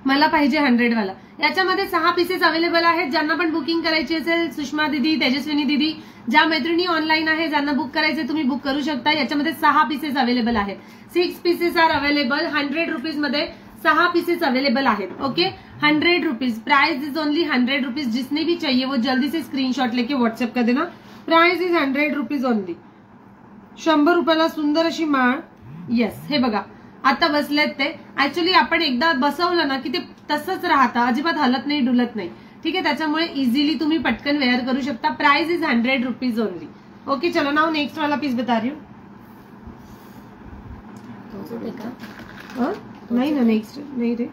Speaker 1: मला पाहिजे 100 वाला. याच्यामध्ये 6 पीसेस अवेलेबल आहेत. ज्यांना पण बुकिंग करायची असेल सुषमा दिदी, तेजस्विनी दिदी, ज्या मैत्रिणी ऑनलाईन आहे ज्यांना बुक करायचे तुम्ही बुक करू शकता. याच्यामध्ये 6 पीसेस अवेलेबल आहेत. 6 पीसेस आर अवेलेबल. 100 रुपीज मध्ये 6 पीसेस अवेलेबल आहेत. Okay 100 rupees. Price is only 100 rupees. जिसने भी चाहिए वो जल्दी से स्क्रीनशॉट लेके व्हाट्सएप कर देना. Price is 100 rupees only. 100 रुपयाला सुंदर अशी माळ. येस हे बघा आता बसलेत ते. ऍक्च्युली आपण एकदा बसवलं ना की ते तसंच राहतं. अजिबात हलत नाही डुलत नाही. ठीक आहे. त्याच्यामुळे इझिली तुम्ही पटकन वेअर करू शकता. Price is 100 rupees only. Okay चलो नाउ नेक्स्ट वाला पीस बता रही हूँ. नाही ना नेक्स्ट नाही रे.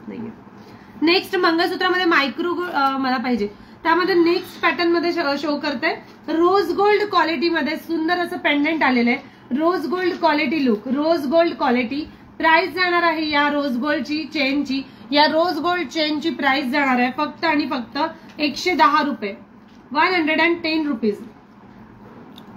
Speaker 1: नाहीये. नेक्स्ट मंगळसूत्रामध्ये मायक्रो मला पाहिजे. त्यामध्ये नेक्स्ट पॅटर्न मध्ये शो करते. रोज गोल्ड क्वालिटी मध्ये सुंदर असं पेंडंट आलेलं आहे. Rose gold quality look. Rose gold quality. Price जाणार आहे या रोज गोल्डची चेनची. या रोज गोल्ड चेनची प्राइस जाणार आहे फक्त आणि फक्त 110 रुपये. 110 रुपीज.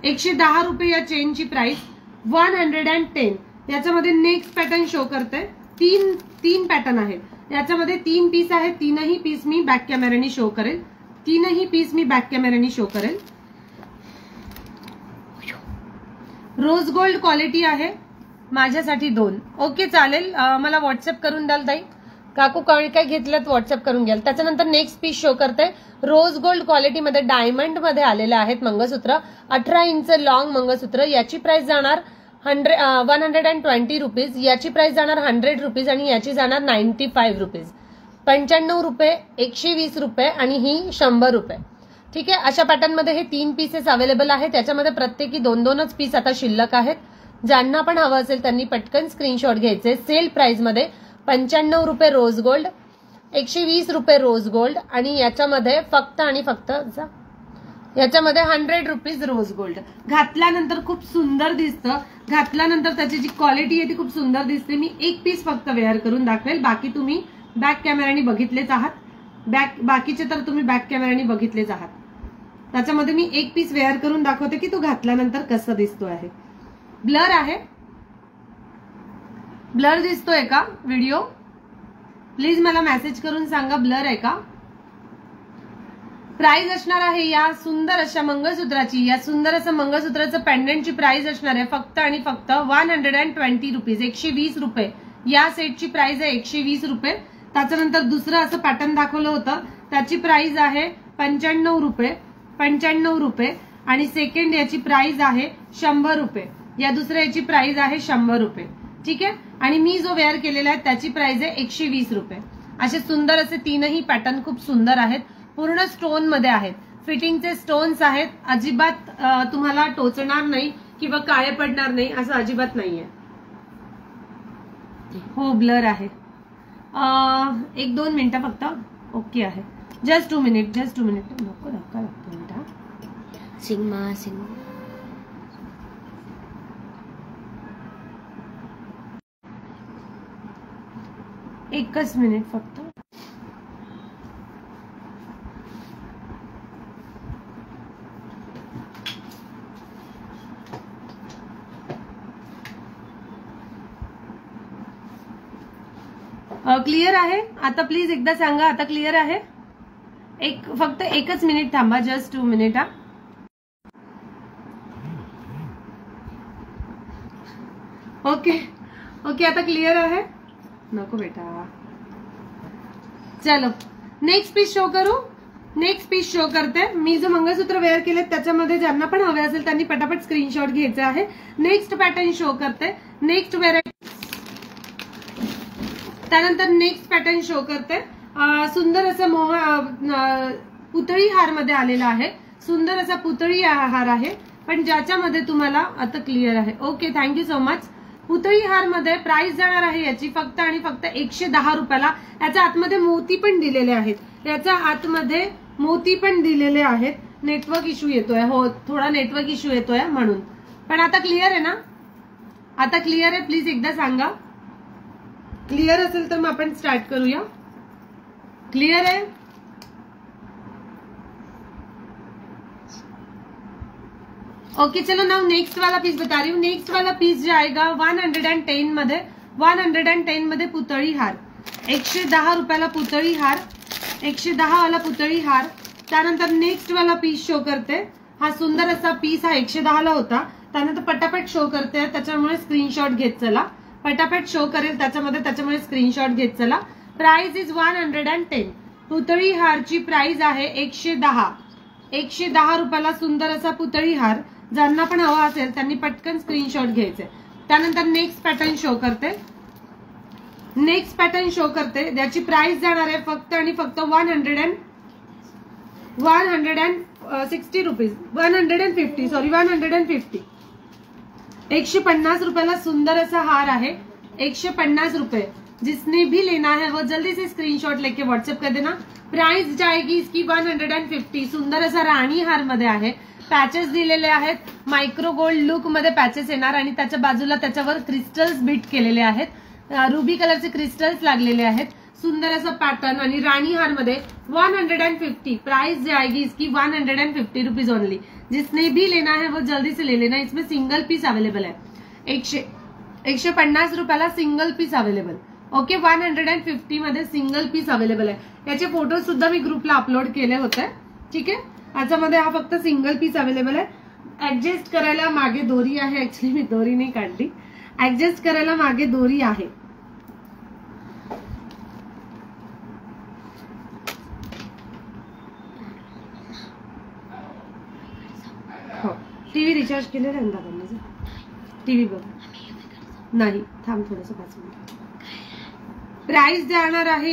Speaker 1: 110 रुपये या चेनची प्राइस. 110. याच्यामध्ये नेक्स्ट पॅटर्न शो करते. 3 पॅटर्न आहेत. याच्यामध्ये 3 पीस आहेत. 3ही पीस मी बॅक कॅमेऱ्याने शो करेल. 3ही पीस मी बॅक कॅमेऱ्याने शो करेल. रोज गोल्ड क्वालिटी आहे. माझ्यासाठी 2. ओके चालेल. मला व्हॉट्सअप करून द्याल ताई. काकू काय काय घेतलं व्हॉट्सअप करून घ्याल. त्याच्यानंतर नेक्स्ट पीस शो करते. रोज गोल्ड क्वालिटीमध्ये डायमंड मध्ये आलेले आहेत मंगळसूत्र. 18 इंच लॉंग मंगळसूत्र. याची प्राइस जाणार 120 रुपीज. याची प्राइस जाणार 100 रुपीज आणि याची जाणार 95 रुपीज. 95 रुपये, 120 रुपये आणि ही 100 रुपये. ठीक आहे. अशा पॅटर्न मध्ये हे 3 पीसेस अवेलेबल आहेत. त्याच्यामध्ये प्रत्येकी 2-2च पीस आता शिल्लक आहेत. ज्यांना पण हवं असेल त्यांनी पटकन स्क्रीनशॉट घ्यायचे. सेल प्राइस मध्ये 95 रुपये रोज गोल्ड, 120 रुपये रोज गोल्ड आणि याच्यामध्ये फक्त आणि फक्त याच्यामध्ये 100 रुपीज रोज गोल्ड. घातल्यानंतर खूप सुंदर दिसतं. घातल्यानंतर त्याची जी क्वालिटी आहे ती खूप सुंदर दिसते. मी एक पीस फक्त वेअर करून दाखवेल, बाकी तुम्ही बॅक कॅमेराने बघितलेच आहात. बाकीचे तर तुम्ही बॅक कॅमेराने बघितलेच आहात. त्याच्यामध्ये मी एक पीस वेअर करून दाखवते की तो घातल्यानंतर कसा दिसतो आहे. ब्लर आहे, ब्लर दिसतोय का व्हिडिओ? प्लीज मला मेसेज करून सांगा ब्लर आहे का. प्राइस असणार आहे या सुंदर अशा मंगळसूत्राची, या सुंदर असं मंगळसूत्राचं पेंडंटची प्राइस असणार आहे फक्त आणि फक्त 120 रुपीज, 120 रुपये. या सेटची प्राइस आहे 120 रुपये. त्याच्यानंतर दुसरं असं पॅटर्न दाखवलं होतं त्याची प्राइस आहे 95 रुपये, 95 रुपये. आणि सेकंड याची प्राइस आहे 100 रुपये. या दुसऱ्या याची प्राइस आहे 100 रुपये. ठीक आहे. आणि मी जो वेअर केलेला आहे त्याची प्राइस आहे 120 रुपये. असे सुंदर असे तीनही पॅटर्न खूप सुंदर आहेत. पूर्ण स्टोन मध्ये आहेत. फिटिंगचे स्टोन्स आहेत. अजिबात तुम्हाला टोचणार नाही किंवा काळे पडणार नाही असं अजिबात नाहीये. हो ब्लर आहे. 1-2 मिनिटं फक्त. ओके आहे. Just 2 minute. नको धक्का लागतो मिनिट.
Speaker 2: सिग्मा
Speaker 1: एकच मिनिट फक्त. क्लिअर आहे आता? प्लीज एकदा सांगा आता क्लिअर आहे? फक्त एकच मिनिट थांबा. Just 2 minute. ओके ओके आता क्लिअर आहे. नको बेटा. चलो नेक्स्ट पीस शो करू. नेक्स्ट पीस शो करते. मी जो मंगळसूत्र वेअर केले त्याच्यामध्ये ज्यांना पण हवे असेल त्यांनी पटापट स्क्रीनशॉट घ्यायचा आहे. नेक्स्ट पॅटर्न शो करते. Next variety. त्यानंतर नेक्स्ट पॅटर्न शो करते. सुंदर असं पुतळी हार मध्ये आलेला आहे. सुंदर असा पुतळी हार आहे पण ज्याच्यामध्ये तुम्हाला आता क्लिअर आहे. Okay thank you so much. पुतळी हार मध्ये प्राइस जाणार आहे याची फक्त आणि फक्त 110 रुपयाला. याच्या आतमध्ये मोती पण दिलेले आहेत. याच्या आतमध्ये मोती पण दिलेले आहेत. नेटवर्क इश्यू येतोय. हो थोडा नेटवर्क इश्यू येतोय म्हणून. पण आता क्लिअर आहे ना? आता क्लिअर आहे? प्लीज एकदा सांगा. क्लिअर असेल तर मग आपण स्टार्ट करूया. क्लिअर है? ओके चलो नाउ नेक्स्ट वाला पीस बता रही हूँ. नेक्स्ट वाला पीस जाएगा 110 मध्ये. 110 मध्ये पुतळी हार 110 रुपयाला पुतळी हार. 110 वाला पुतळी हार. त्यानंतर नेक्स्ट वाला पीस शो करते. हा सुंदर असा पीस हा 110 ला होता. त्यानंतर पटापट शो करते त्याच्यामुळे स्क्रीनशॉट घेत चला. पटापट शो करेल त्याच्यामुळे स्क्रीनशॉट घेत चला. Price is 110. पुतळी हारची प्राइस आहे 110. 110 रुपयाला सुंदर असा पुतळी हार. ज्यांना पण हवा असेल त्यांनी पटकन स्क्रीनशॉट घ्यायचे. त्यानंतर नेक्स्ट पॅटर्न शो करते. नेक्स्ट पॅटर्न शो करते ज्याची प्राइस जाणार आहे फक्त आणि फक्त 160 रुपीज. 150 सॉरी 150. 150 रुपयाला सुंदर ऐसा हार है. 150 रुपए. जिसने भी लेना है वो जल्दी से स्क्रीनशॉट लेके व्हाट्सएप कर देना. प्राइस जाएगी इसकी 150. सुंदर असा राणी हार मध्ये आहे. पॅचेस दिलेले आहेत. मायक्रो गोल्ड लुक मध्ये पॅचेस येणार आणि त्याच्या बाजूला त्याच्यावर क्रिस्टल्स बीट केलेले आहेत. रुबी कलरचे क्रिस्टल्स लागलेले आहेत. सुंदर ऐसा पैटर्न आणि राणी हार मध्ये 150. प्राइस जाएगी इसकी 150 रुपीज ओनली. जिसने भी लेना है वो जल्दी से ले लेना. इसमें सिंगल पीस अवेलेबल है. 150 रुपयाला सिंगल पीस अवेलेबल. ओके 150 मध्ये सिंगल पीस अवेलेबल आहे. याचे फोटो सुद्धा मी ग्रुपला अपलोड केले होते. ठीक आहे. याच्यामध्ये हा फक्त सिंगल पीस अवेलेबल आहे. ऍडजस्ट करायला मागे दोरी आहे. ऍक्च्युली मी दोरी नाही काढली. ऍडजस्ट करायला मागे दोरी आहे. हो टीव्ही रिचार्ज केलेला आहे दादांनी. टीव्ही बघ नाही थांब थोडस 5 मिनिट. प्राइस जाणार आहे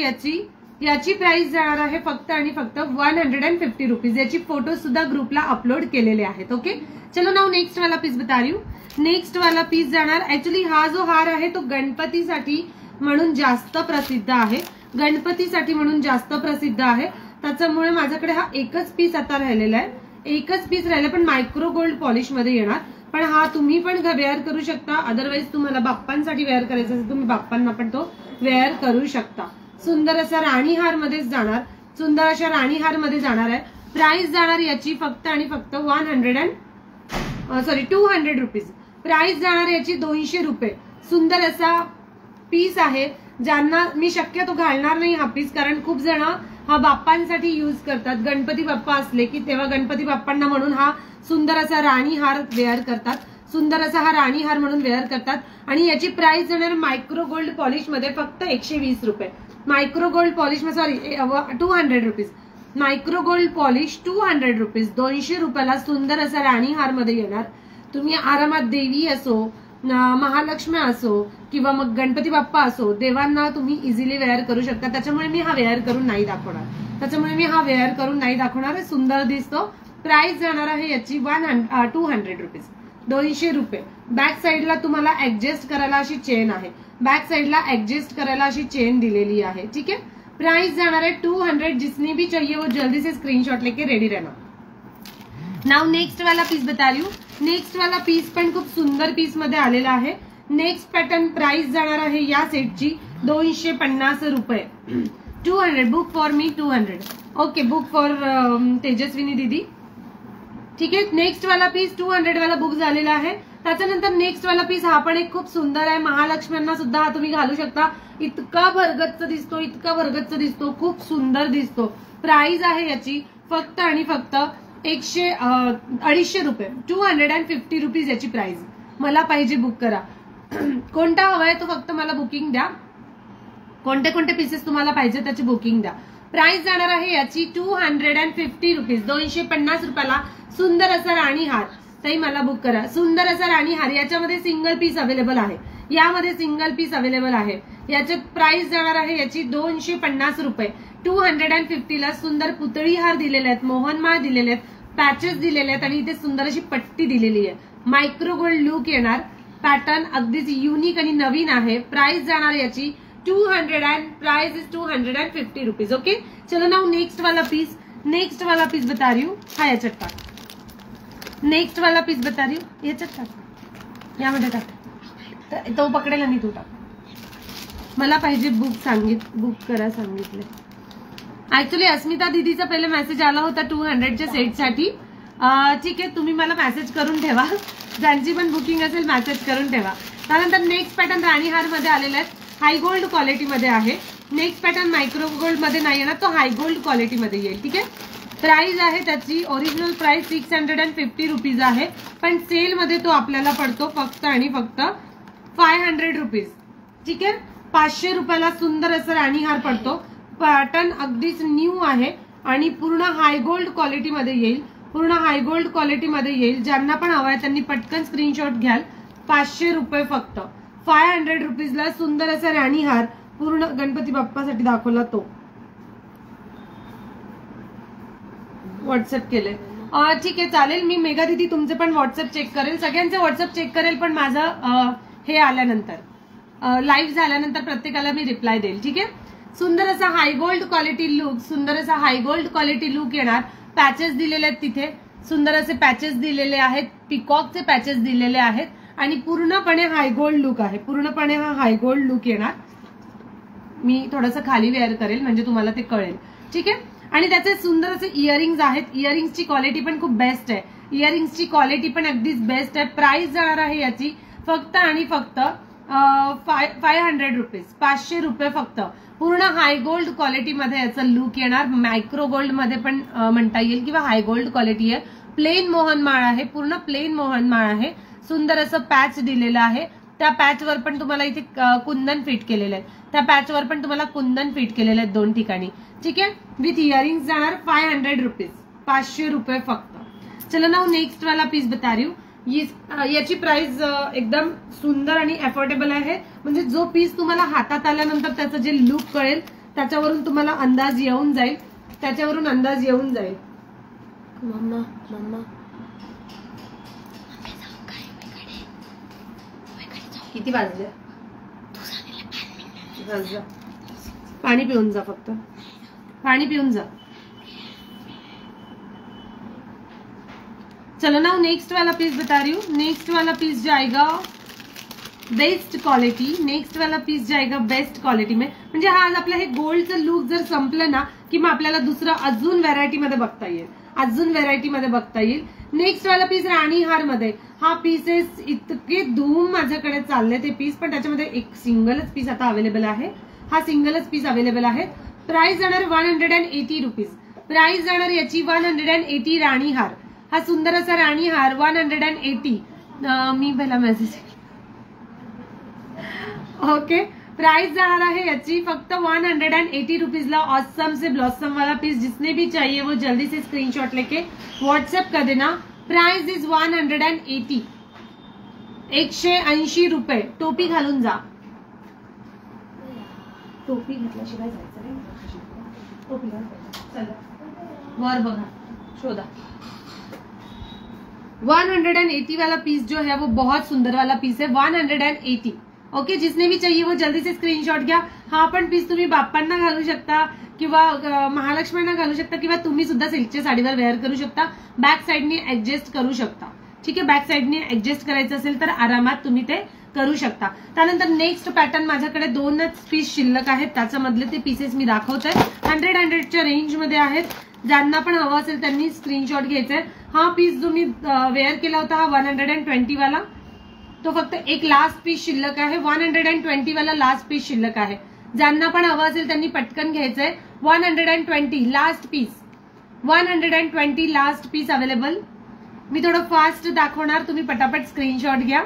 Speaker 1: याची प्राइस जाणार आहे फक्त आणि फक्त 150 रुपीज. याची फोटो सुद्धा ग्रुपला अपलोड केलेले आहेत. ओके चलो नाउ नेक्स्ट वाला पीस बता रही हूँ. नेक्स्ट वाला पीस जाणार. ऍक्च्युली हा जो हार आहे तो गणपतीसाठी म्हणून जास्त प्रसिद्ध आहे. गणपतीसाठी म्हणून जास्त प्रसिद्ध आहे, त्याच्यामुळे माझ्याकडे हा एकच पीस आता राहिलेला आहे. एकच पीस राहिला, पण मायक्रो गोल्ड पॉलिश मध्ये येणार. पण हा तुम्ही पण वेअर करू शकता. अदरवाईज तुम्हाला बाप्पांसाठी वेअर करायचं असेल तुम्ही बाप्पांना पण तो वेअर करू शकता. सुंदर असा राणीहार मध्येच जाणार, सुंदर अशा राणीहार मध्ये जाणार आहे. प्राइस जाणार याची फक्त आणि फक्त 200 रुपीज. प्राइस जाणार याची 200 रुपये. सुंदर असा पीस आहे, ज्यांना मी शक्यतो घालणार नाही हा पीस, कारण खूप जण हा बाप्पांसाठी युज करतात. गणपती बाप्पा असले की तेव्हा गणपती बाप्पांना म्हणून हा सुंदर असा राणीहार वेअर करतात. सुंदर असा हा राणीहार म्हणून वेअर करतात. आणि याची प्राइस जाणार मायक्रो गोल्ड पॉलिश मध्ये फक्त 120 रुपये. Micro gold polish 200 rupees. Micro gold polish 200 rupees. 200 रुपयाला सुंदर असा राणीहार मध्ये येणार. तुम्ही आरामात देवी असो, महालक्ष्मी असो किंवा मग गणपती बाप्पा असो, देवांना तुम्ही इझिली वेअर करू शकता. त्याच्यामुळे मी हा वेअर करून नाही दाखवणार. सुंदर दिसतो. प्राइस जाणार आहे याची 200 रुपीज. 200 रुपये. बॅक साइडला तुम्हाला ऍडजस्ट करायला अशी चेन आहे. बॅक साइडला ऍडजस्ट करायला अशी चेन दिलेली आहे. ठीक है. प्राइस जाणार है 200. जिसने भी चाहिए वो जल्दी से स्क्रीनशॉट लेके रेडी रहना. नाउ नेक्स्ट वाला पीस बता रही हूँ. नेक्स्ट वाला पीस पण खूप सुंदर पीस मध्ये आलेला आहे. नेक्स्ट पॅटर्न प्राइस जाणार आहे या सेटची 250 रुपये. 200. Book for me 200. Okay, book for Tejaswini दीदी. ठीक आहे. नेक्स्ट वाला पीस 200 वाला बुक झालेला आहे. त्याच्यानंतर नेक्स्ट वाला पीस हा पण एक खूप सुंदर आहे. महालक्ष्म्यांना सुद्धा हा तुम्ही घालू शकता. इतका भरगच्च दिसतो, खूप सुंदर दिसतो. प्राइस आहे याची फक्त आणि फक्त 250 रुपये. 250 रुपीज याची प्राइस. मला पाहिजे बुक करा. कोणता हवाय तो फक्त मला बुकिंग द्या. कोणते पीसेस तुम्हाला पाहिजे त्याची बुकिंग द्या. प्राइस जाणार आहे याची 250 रुपीज. 250 रुपयाला सुंदर असा राणीहार. ताई मला बुक करा. सुंदर असा राणीहार. याच्यामध्ये सिंगल पीस अवेलेबल आहे. याच्यात प्राइस जाणार आहे याची 250 रुपये. 250 ला सुंदर पुतळी हार दिलेले आहेत, मोहनमाळ दिलेले आहेत, पॅचेस दिलेले आहेत आणि इथे सुंदर अशी पट्टी दिलेली आहे. मायक्रो गोल्ड लुक येणार. पॅटर्न अगदीच युनिक आणि नवीन आहे. प्राइस जाणार याची 200 and price is 250 rupees. Okay, चलो नाउ नेक्स्ट वाला पीस बता रही हूँ. हा याच्यात टाक. नेक्स्ट वाला पीस बता रही हूँ. याच्यात टाक. यामध्ये टाक. तो पकडेल आणि तू टाक. मला पाहिजे बुक करा सांगितले. ऍक्च्युली अस्मिता दीदीचा पहिले मेसेज आला होता 200च्या सेटसाठी. ठीक आहे, तुम्ही मला मेसेज करून ठेवा. ज्यांची पण बुकिंग असेल मेसेज करून ठेवा. त्यानंतर नेक्स्ट पॅटर्न राणीहार मध्ये आलेला आहे. हाय गोल्ड क्वालिटी मध्ये आहे. नेक्स्ट पॅटर्न मायक्रो गोल्ड मध्ये नाही येणार, तो हाय गोल्ड क्वालिटी मध्ये येईल. ठीक आहे. प्राइस आहे त्याची ओरिजिनल प्राइस 650 रुपीज आहे, पण सेल मध्ये तो आपल्याला पडतो फक्त आणि फक्त 500 रुपीज. ठीक आहे. 500 रुपयाला सुंदर असं राणीहार पडतो. पॅटर्न अगदीच न्यू आहे आणि पूर्ण हाय गोल्ड क्वालिटी मध्ये येईल. ज्यांना पण हवाय त्यांनी पटकन स्क्रीनशॉट घ्याल. 500 रुपये फक्त. 500 रुपीजला सुंदर असा राणीहार पूर्ण गणपती बाप्पासाठी दाखवला तो. व्हॉट्सअप केले. ठीक आहे, चालेल. मी मेघा दीदी तुमचे पण व्हॉट्सअप चेक करेल, सगळ्यांचे व्हॉट्सअप चेक करेल, पण माझं हे आल्यानंतर लाईव्ह झाल्यानंतर प्रत्येकाला मी रिप्लाय देईल. ठीक आहे. सुंदर असा हाय गोल्ड क्वालिटी लुक येणार. पॅचेस दिलेले आहेत तिथे. सुंदर असे पॅचेस दिलेले आहेत. पिकॉकचे पॅचेस दिलेले आहेत आणि पूर्णपणे हाय गोल्ड लुक आहे. पूर्णपणे हा हाय गोल्ड लुक येणार. मी थोडंसं खाली वेअर करेल म्हणजे तुम्हाला ते कळेल. ठीक आहे. आणि त्याचे सुंदर असे इयरिंग्स आहेत. इयरिंग्सची क्वालिटी पण खूप बेस्ट आहे. अगदीच बेस्ट आहे. प्राइस जाणार आहे याची फक्त आणि फक्त 500 रुपीज. 500 रुपये फक्त. पूर्ण हाय गोल्ड क्वालिटी मध्ये याचा लुक येणार. मायक्रो गोल्ड मध्ये पण म्हणता येईल किंवा हाय गोल्ड क्वालिटी आहे. प्लेन मोहनमाळ आहे. पूर्ण प्लेन मोहनमाळ आहे. सुंदर असं पॅच दिलेलं आहे. त्या पॅचवर पण तुम्हाला इथे कुंदन फिट केलेले आहेत. दोन ठिकाणी. ठीक आहे. विथ इयरिंग्स जाणार 500 रुपीज. 500 रुपये फक्त. चलो नाउ नेक्स्ट वाला पीस बता रही हूँ. याची प्राइस एकदम सुंदर आणि अफोर्डेबल आहे. म्हणजे जो पीस तुम्हाला हातात आल्यानंतर त्याचं जे लुक कळेल त्याच्यावरून तुम्हाला अंदाज येऊन जाईल.
Speaker 2: मम्मा
Speaker 1: किती वाजले? पानी पिऊन जा, फक्त पानी पिऊन जा। चलो ना नेक्स्ट वाला पीस बता रही हूँ। नेक्स्ट वाला पीस जाएगा बेस्ट क्वालिटी, नेक्स्ट वाला पीस जाएगा बेस्ट क्वालिटी में। म्हणजे हा आज आपलं हे गोल्डचं लुक जर संपलं ना की मग आपल्याला दुसरं अजून व्हरायटी मध्ये बघता येईल, अजून व्हरायटी मध्ये बघता येईल। नेक्स्ट वाला पीस राणी हार मध्ये, हा पीसेस इतके धूम माझ्याकडे चालले ते पीस, पण त्याच्यामध्ये एक सिंगलच पीस आता अवेलेबल आहे, हा सिंगलच पीस अवेलेबल आहे। प्राइस जाणार 180 रुपीज, प्राइस जाणार याची 180 राणी हार, हा सुंदर असा राणी हार 180। मी पहिला मेसेज ओके, प्राइस जाणार आहे याची फक्त 180 रुपीज ला। ऑसम से ब्लॉसम वाला पीस जिसने भी चाहिए वो जल्दी से स्क्रीनशॉट लेके व्हाट्सएप कर देना। प्राइस इज 180, 180 रुपये। टोपी घालून जा, टोपी घेतल्याशिवाय जायचं नाही, टोपी घाल, चला वर बघा, शोधा। 180 वाला पीस जो है वो बहुत सुंदर वाला पीस है, 180। ओके, जिसने भी चाहिए वो जल्दी से स्क्रीनशॉट घ्या। हा पण पीस तुम्ही बाप्पांना घालू शकता किंवा महालक्ष्मींना घालू शकता किंवा तुम्ही सुद्धा सिल्कच्या साडीवर वेअर करू शकता, बॅक साइडने ऍडजस्ट करू शकता। ठीक आहे, बॅक साइडने ऍडजस्ट करायचं असेल तर आरामात तुम्ही ते करू शकता। त्यानंतर नेक्स्ट पॅटर्न माझ्याकडे 2च पीस शिल्लक आहेत, त्याच्यामधले ते पीसेस मी दाखवते। 100च्या रेंज मध्ये आहेत, ज्यांना पण हवं असेल त्यांनी स्क्रीनशॉट घ्यायचंय। हा पीस जो मी वेअर केला होता हा 120 वाला, तो फक्त एक लास्ट पीस शिल्लक आहे, 120 वाला लास्ट पीस शिल्लक आहे। ज्यांना पण हवं असेल त्यांनी पटकन घ्यायचंय। 120 last piece, 120 last piece available. मी थोडं फास्ट दाखवणार, तुम्ही पटापट स्क्रीनशॉट घ्या।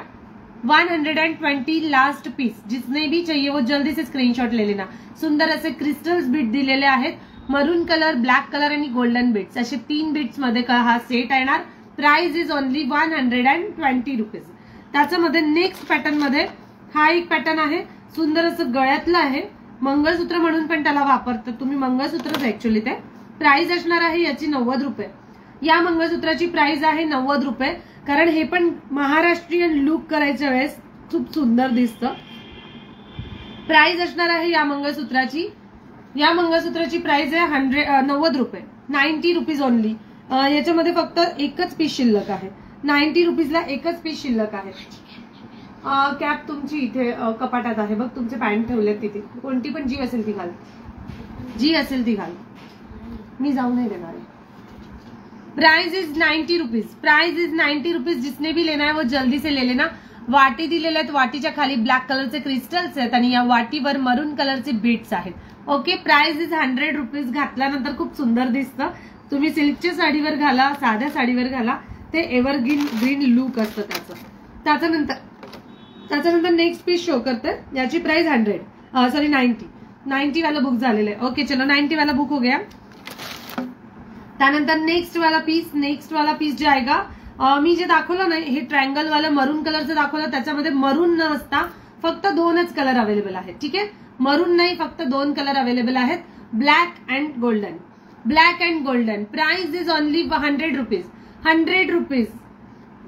Speaker 1: 120 लास्ट पीस, जिसने भी चाहिए वो जल्दी से स्क्रीनशॉट ले लेना। सुंदर असे क्रिस्टल्स बीट दिलेले आहेत, मरून कलर, ब्लॅक कलर आणि गोल्डन बीट्स, असे 3 बीट्स मध्ये हा सेट येणार। Price is only 120 rupees. त्याच्यामध्ये नेक्स्ट पॅटर्न मध्ये हा एक पॅटर्न आहे, सुंदर असं गळ्यातलं आहे, मंगळसूत्र म्हणून पण त्याला वापरतात तुम्ही, मंगळसूत्रच ऍक्च्युअली ते। प्राइस असणार आहे याची 90 रुपये। या मंगळसूत्राची प्राइस आहे 90 रुपये, कारण हे पण महाराष्ट्रीयन लुक करायच्या वेळेस खूप सुंदर दिसतं। प्राइस असणार आहे या मंगळसूत्राची, या मंगळसूत्राची प्राइस आहे 90 रुपये, 90 रुपीज ओनली। याच्यामध्ये फक्त एकच पीस शिल्लक आहे, 90 रुपीजला एकच पीस शिल्लक आहे। कॅप तुमची इथे कपाटात आहे बघ, तुमचे पॅन्ट ठेवलेत तिथे, कोणती पण जी असेल ती घाल, जी असेल ती घाल, मी जाऊ नाही देणार आहे। Price is 90 rupees, price is 90 rupees. जिसने भी लेना है वो जल्दी से ले लेना। वाटी दिलेल्या आहेत, वाटीच्या खाली ब्लॅक कलरचे क्रिस्टल्स आहेत आणि या वाटीवर मरून कलरचे बीट्स आहेत। Okay, price is 100 rupees. घातल्यानंतर खूप सुंदर दिसतं, तुम्ही सिल्कच्या साडीवर घाला, साध्या साडीवर घाला, ते एव्हरग्रीन लुक असतं त्याचं। त्याच्यानंतर नेक्स्ट पीस शो करते, याची प्राइस 90 वाला बुक झालेलं आहे। ओके चलो, 90 वाला बुक हो गया। त्यानंतर नेक्स्ट वाला पीस जे आहे मी जे दाखवलं नाही, हे ट्रायंगल वाला मरून कलरचं दाखवलं, त्याच्यामध्ये मरून न असता फक्त 2च कलर अवेलेबल आहेत। ठीक आहे, मरून नाही, फक्त 2 कलर अवेलेबल आहेत, black and golden, black and golden. Price is only 100 rupees, 100 rupees.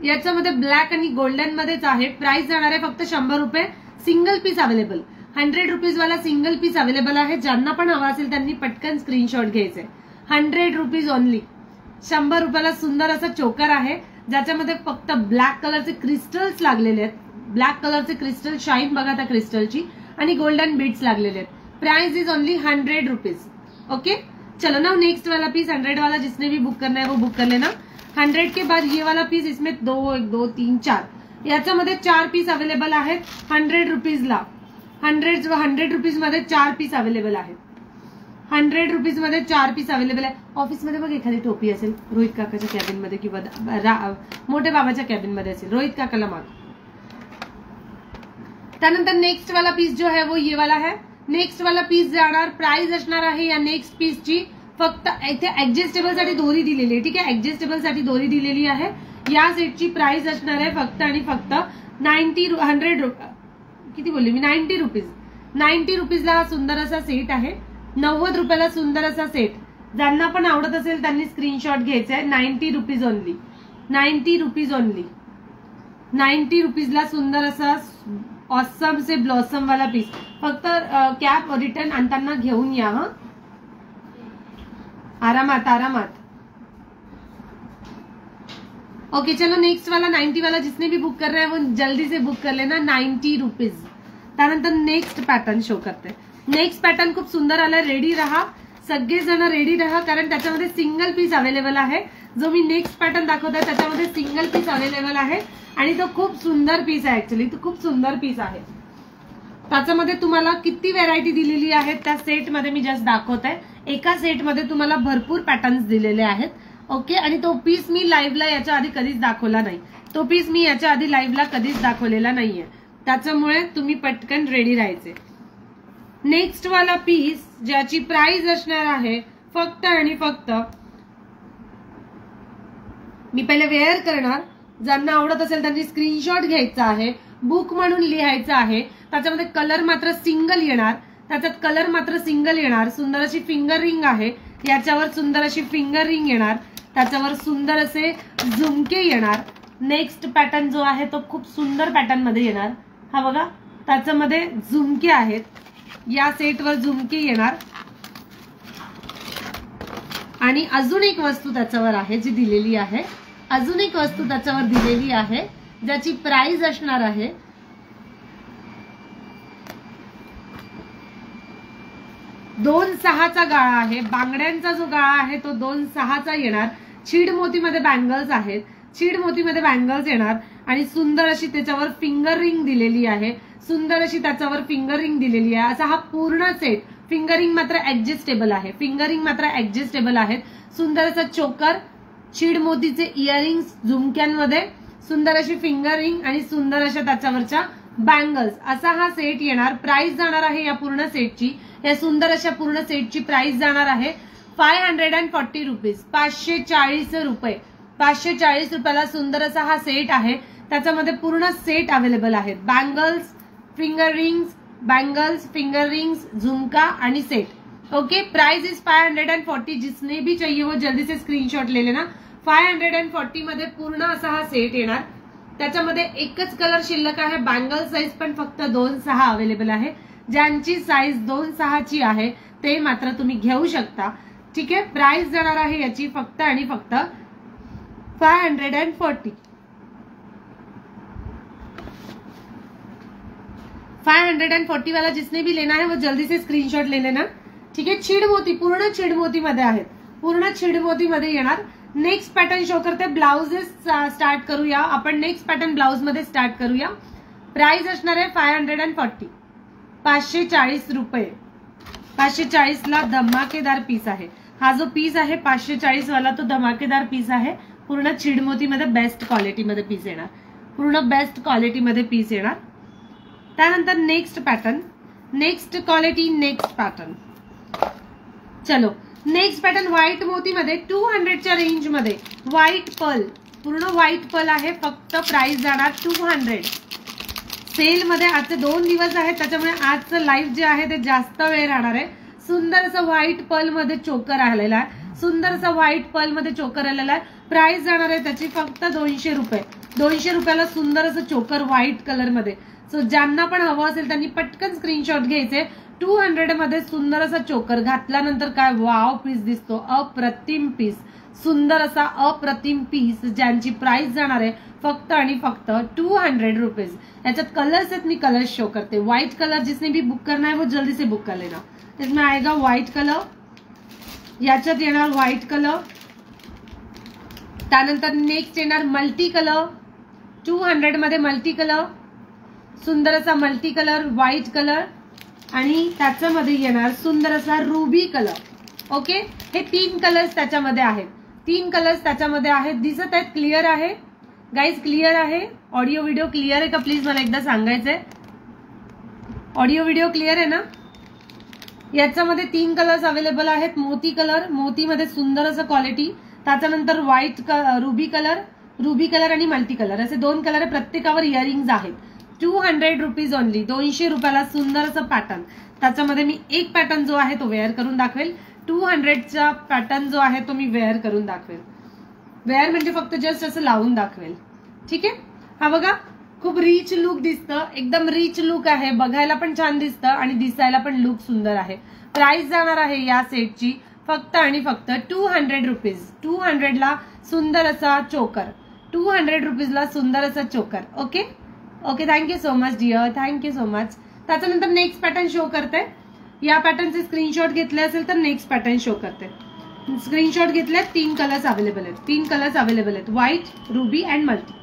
Speaker 1: याच्यामध्ये ब्लॅक आणि गोल्डन मध्येच आहे। प्राइस जाणार आहे फक्त 100 रुपये, सिंगल पीस अवेलेबल, 100 रुपीज वाला सिंगल पीस अवेलेबल आहे। ज्यांना पण हवा असेल त्यांनी पटकन स्क्रीनशॉट घ्यायचे। 100 रुपीज ओनली, 100 रुपयाला सुंदर असं चोकर आहे, ज्याच्यामध्ये फक्त ब्लॅक कलरचे क्रिस्टल्स लागलेले आहेत, ब्लॅक कलरचे क्रिस्टल शाईन बघा त्या क्रिस्टलची, आणि गोल्डन बीट्स लागलेले आहेत। Price is only 100 rupees. Okay चलो ना, नेक्स्ट वाला पीस 100 वाला जिसने भी बुक करना है वो बुक कर लेना। 100 के बाद ये वाला पीस, इसमें 2 3 4, याच्यामध्ये 4 पीस अवेलेबल आहेत 100 रुपीजला। 100 रुपीज मध्ये 4 पीस अवेलेबल आहेत, 100 रुपीज मध्ये 4 पीस अवेलेबल आहे। ऑफिसमध्ये बघ एखादी टोपी असेल, रोहित काकाच्या कॅबिन मध्ये किंवा मोठे बाबाच्या कॅबिन मध्ये असेल, रोहित काकाला माग। त्यानंतर नेक्स्ट वाला पीस जो है वो ये वाला है। नेक्स्ट वाला पीस जाणार, प्राइस असणार आहे या नेक्स्ट पीसची फक्त इथे ऍडजस्टेबल साठी दोरी दिलेली आहे। ठीक आहे, ऍडजस्टेबल साठी दोरी दिलेली आहे। या सेटची प्राइस असणार आहे फक्त आणि फक्त 100 किती बोलली मी, 90 रुपीज। 90 रुपीजला हा सुंदर असा सेट आहे, 90 रुपयाला सुंदर असा सेट। ज्यांना पण आवडत असेल त्यांनी स्क्रीनशॉट घ्यायचा आहे। 90 रुपीज ओनली, 90 रुपीज ओनली, 90 रुपीजला सुंदर असा ऑसम से ब्लॉसम वाला पीस. फक्त कॅप रिटर्न आणताना घेऊन या. हा आरामात आरामात. ओके चलो नेक्स्ट वाला 90 वाला जिसने भी बुक कर रहा है वो जल्दी से बुक कर लेना. 90 रुपीज. त्यानंतर नेक्स्ट पॅटर्न शो करते. नेक्स्ट पॅटर्न खूप सुंदर आलाय. रेडी राहा सगळेजण, रेडी राहा कारण त्याच्यामध्ये सिंगल पीस अवेलेबल आहे. जो मी नेक्स्ट पॅटर्न दाखवत आहे त्याच्यामध्ये सिंगल पीस अवेलेबल आहे आणि तो खूप सुंदर पीस आहे. ऍक्च्युली तो खूप सुंदर पीस आहे. त्याच्यामध्ये तुम्हाला किती व्हेरायटी दिलेली आहे त्या सेटमध्ये मी जस्ट दाखवत आहे. एका सेटमध्ये तुम्हाला भरपूर पॅटर्न्स दिलेले आहेत. ओके आणि तो पीस मी लाईव्हला याच्या आधी कधीच दाखवला नाही. तो पीस मी याच्या आधी लाईव्हला कधीच दाखवलेला नाहीये. त्याच्यामुळे तुम्ही पटकन रेडी राहायचे. नेक्स्ट वाला पीस ज्याची प्राइस असणार आहे फक्त आणि फक्त, मी पहिले वेअर करणार, ज्यांना आवडत असेल त्यांनी स्क्रीनशॉट घ्यायचा आहे, बुक म्हणून लिहायचं आहे. त्याच्यामध्ये कलर मात्र सिंगल येणार. त्याच्यात कलर मात्र सिंगल येणार. सुंदर अशी फिंगर रिंग आहे. याच्यावर सुंदर अशी फिंगर रिंग येणार. त्याच्यावर सुंदर असे झुमके येणार. नेक्स्ट पॅटर्न जो आहे तो खूप सुंदर पॅटर्न मध्ये येणार. हा बघा त्याच्यामध्ये झुमके आहेत. या सेटवर झुमके येणार आणि अजून एक वस्तू त्याच्यावर आहे जी दिलेली आहे. अजून एक वस्तू त्याच्यावर दिलेली आहे ज्याची प्राइस असणार आहे 2,600चा गाळा आहे. बांगड्यांचा जो गाळा आहे तो 2,600चा येणार. छीड मोतीमध्ये बँगल्स आहेत. छीड मोतीमध्ये बँगल्स येणार आणि सुंदर अशी त्याच्यावर फिंगर रिंग दिलेली आहे. सुंदर अशी त्याच्यावर फिंगर रिंग दिलेली आहे. असा हा पूर्ण सेट. फिंगरिंग मात्र ऍडजस्टेबल आहे. फिंगरिंग मात्र ऍडजस्टेबल आहेत. सुंदर असा चोकर, छीड मोतीचे इयरिंग्स झुमक्यांमध्ये, सुंदर अशी फिंगरिंग आणि सुंदर अशा त्याच्यावरच्या बँगल्स, असा हा सेट येणार. प्राइस जाणार आहे या पूर्ण सेटची, या सुंदर अशा पूर्ण सेटची प्राइस जाणार आहे 540 रुपीज. 540 रुपये. 540 रुपयाला सुंदर असा हा सेट आहे. त्याच्यामध्ये पूर्ण सेट अवेलेबल आहेत. Bangles, finger rings, bangles, finger rings, झुमका आणि सेट. Okay price is 540. जिसने भी चाहिए वो जल्दी से स्क्रीनशॉट ले लेना. 540 मध्ये पूर्ण असा हा सेट येणार. त्याच्यामध्ये एकच कलर शिल्लक आहे. बँगल साईज पण फक्त 2,600 अवेलेबल आहे. ज्यांची साईज 2,600 ची आहे ते मात्र तुम्ही घेऊ शकता. ठीक आहे. प्राइस जाणार आहे याची फक्त आणि फक्त 540. 540 वाला जिसने भी लेना है वो जल्दी से स्क्रीनशॉट ले लेना. ठीक आहे. छीड मोती, पूर्ण छीड मोती मध्ये आहेत. पूर्ण छीड मोती मध्ये येणार. नेक्स्ट पॅटर्न शो करते. ब्लाउजेस स्टार्ट करूया आपण. नेक्स्ट पॅटर्न ब्लाउज मध्ये स्टार्ट करूया. प्राइस असणार आहे 540. 540 रुपये. 540 ला धमाकेदार पीस आहे. हा जो पीस आहे 540 वाला तो धमाकेदार पीस आहे. पूर्ण छिडमोती मध्ये बेस्ट क्वालिटी मध्ये पीस येणार. पूर्ण बेस्ट क्वालिटी मध्ये पीस येणार. त्यानंतर next pattern, next quality, next pattern. चलो नेक्स्ट पॅटर्न व्हाईट मोती मध्ये 200च्या रेंज मध्ये व्हाईट पर्ल. पूर्ण व्हाईट पर्ल आहे. फक्त प्राइस जाणार 200. सेल मध्ये आजचे 2 दिवस आहेत त्याच्यामुळे आजचं लाईव्ह जे आहे ते जास्त वेळ राहणार आहे. सुंदर असं व्हाईट पर्ल मध्ये चोकर आलेला आहे. सुंदर असं व्हाईट पर्ल मध्ये चोकर आलेला आहे. प्राइस जाणार आहे त्याची फक्त 200 रुपये. 200 रुपयाला सुंदर असं चोकर व्हाईट कलर मध्ये. सो ज्यांना पण हवं असेल त्यांनी पटकन स्क्रीनशॉट घ्यायचे. 200 मध्ये सुंदर असा चोकर घातल्यानंतर काय वाव पीस दिसतो. अप्रतिम पीस. सुंदर असा अप्रतिम पीस ज्यांची प्राइस जाणार आहे फक्त आणि फक्त 200 रुपीज. याच्यात कलर्स आहेत. मी कलर शो करते. व्हाइट कलर जिसने भी बुक करना है वो जल्दी से बुक कर लेना. इसमें आएगा व्हाइट कलर. याच्यात येणार व्हाइट कलर. त्यानंतर नेक्स्ट येणार मल्टी कलर. 200 मध्ये मल्टी कलर. सुंदर असा मल्टी कलर व्हाइट कलर आणि त्याच्यामध्ये येणार सुंदर असा रुबी कलर. ओके हे 3 कलर्स त्याच्यामध्ये आहेत. 3 कलर्स त्याच्यामध्ये आहेत. दिसत आहेत. क्लिअर आहे गाईज? क्लिअर आहे? ऑडिओ व्हिडिओ क्लिअर आहे का प्लीज मला एकदा सांगायचंय. ऑडिओ व्हिडिओ क्लिअर आहे ना? याच्यामध्ये 3 कलर्स अवेलेबल आहेत. मोती कलर, मोतीमध्ये सुंदर असं क्वालिटी. त्याच्यानंतर white ruby colour, ruby colour आणि मल्टी कलर असे 2 कलर आहे. प्रत्येकावर इयरिंग्स आहेत. 200 रुपीज ओनली. 200 रुपयाला सुंदर असं पॅटर्न. त्याच्यामध्ये मी एक पॅटर्न जो आहे तो वेअर करून दाखवेल. 200चा पॅटर्न जो आहे तो मी वेअर करून दाखवेल. वेअर म्हणजे फक्त जस्ट असं लावून दाखवेल. ठीक आहे. हा बघा खूप रिच लुक दिसतं, एकदम रिच लुक आहे, बघायला पण छान दिसतं आणि दिसायला पण लुक सुंदर आहे. प्राइस जाणार आहे या सेटची फक्त आणि फक्त 200 रुपीज. 200 ला सुंदर असा चोकर, 200 रुपीजला सुंदर असा choker. Okay okay, thank you so much dear, thank you so much. त्याच्यानंतर नेक्स्ट पॅटर्न शो करते. या पॅटर्नचे स्क्रीनशॉट घेतले असेल तर नेक्स्ट पॅटर्न शो करते. स्क्रीनशॉट घेतले, 3 कलर्स अवेलेबल आहेत, 3 कलर्स अवेलेबल आहेत, व्हाइट, रुबी अँड मल्टी.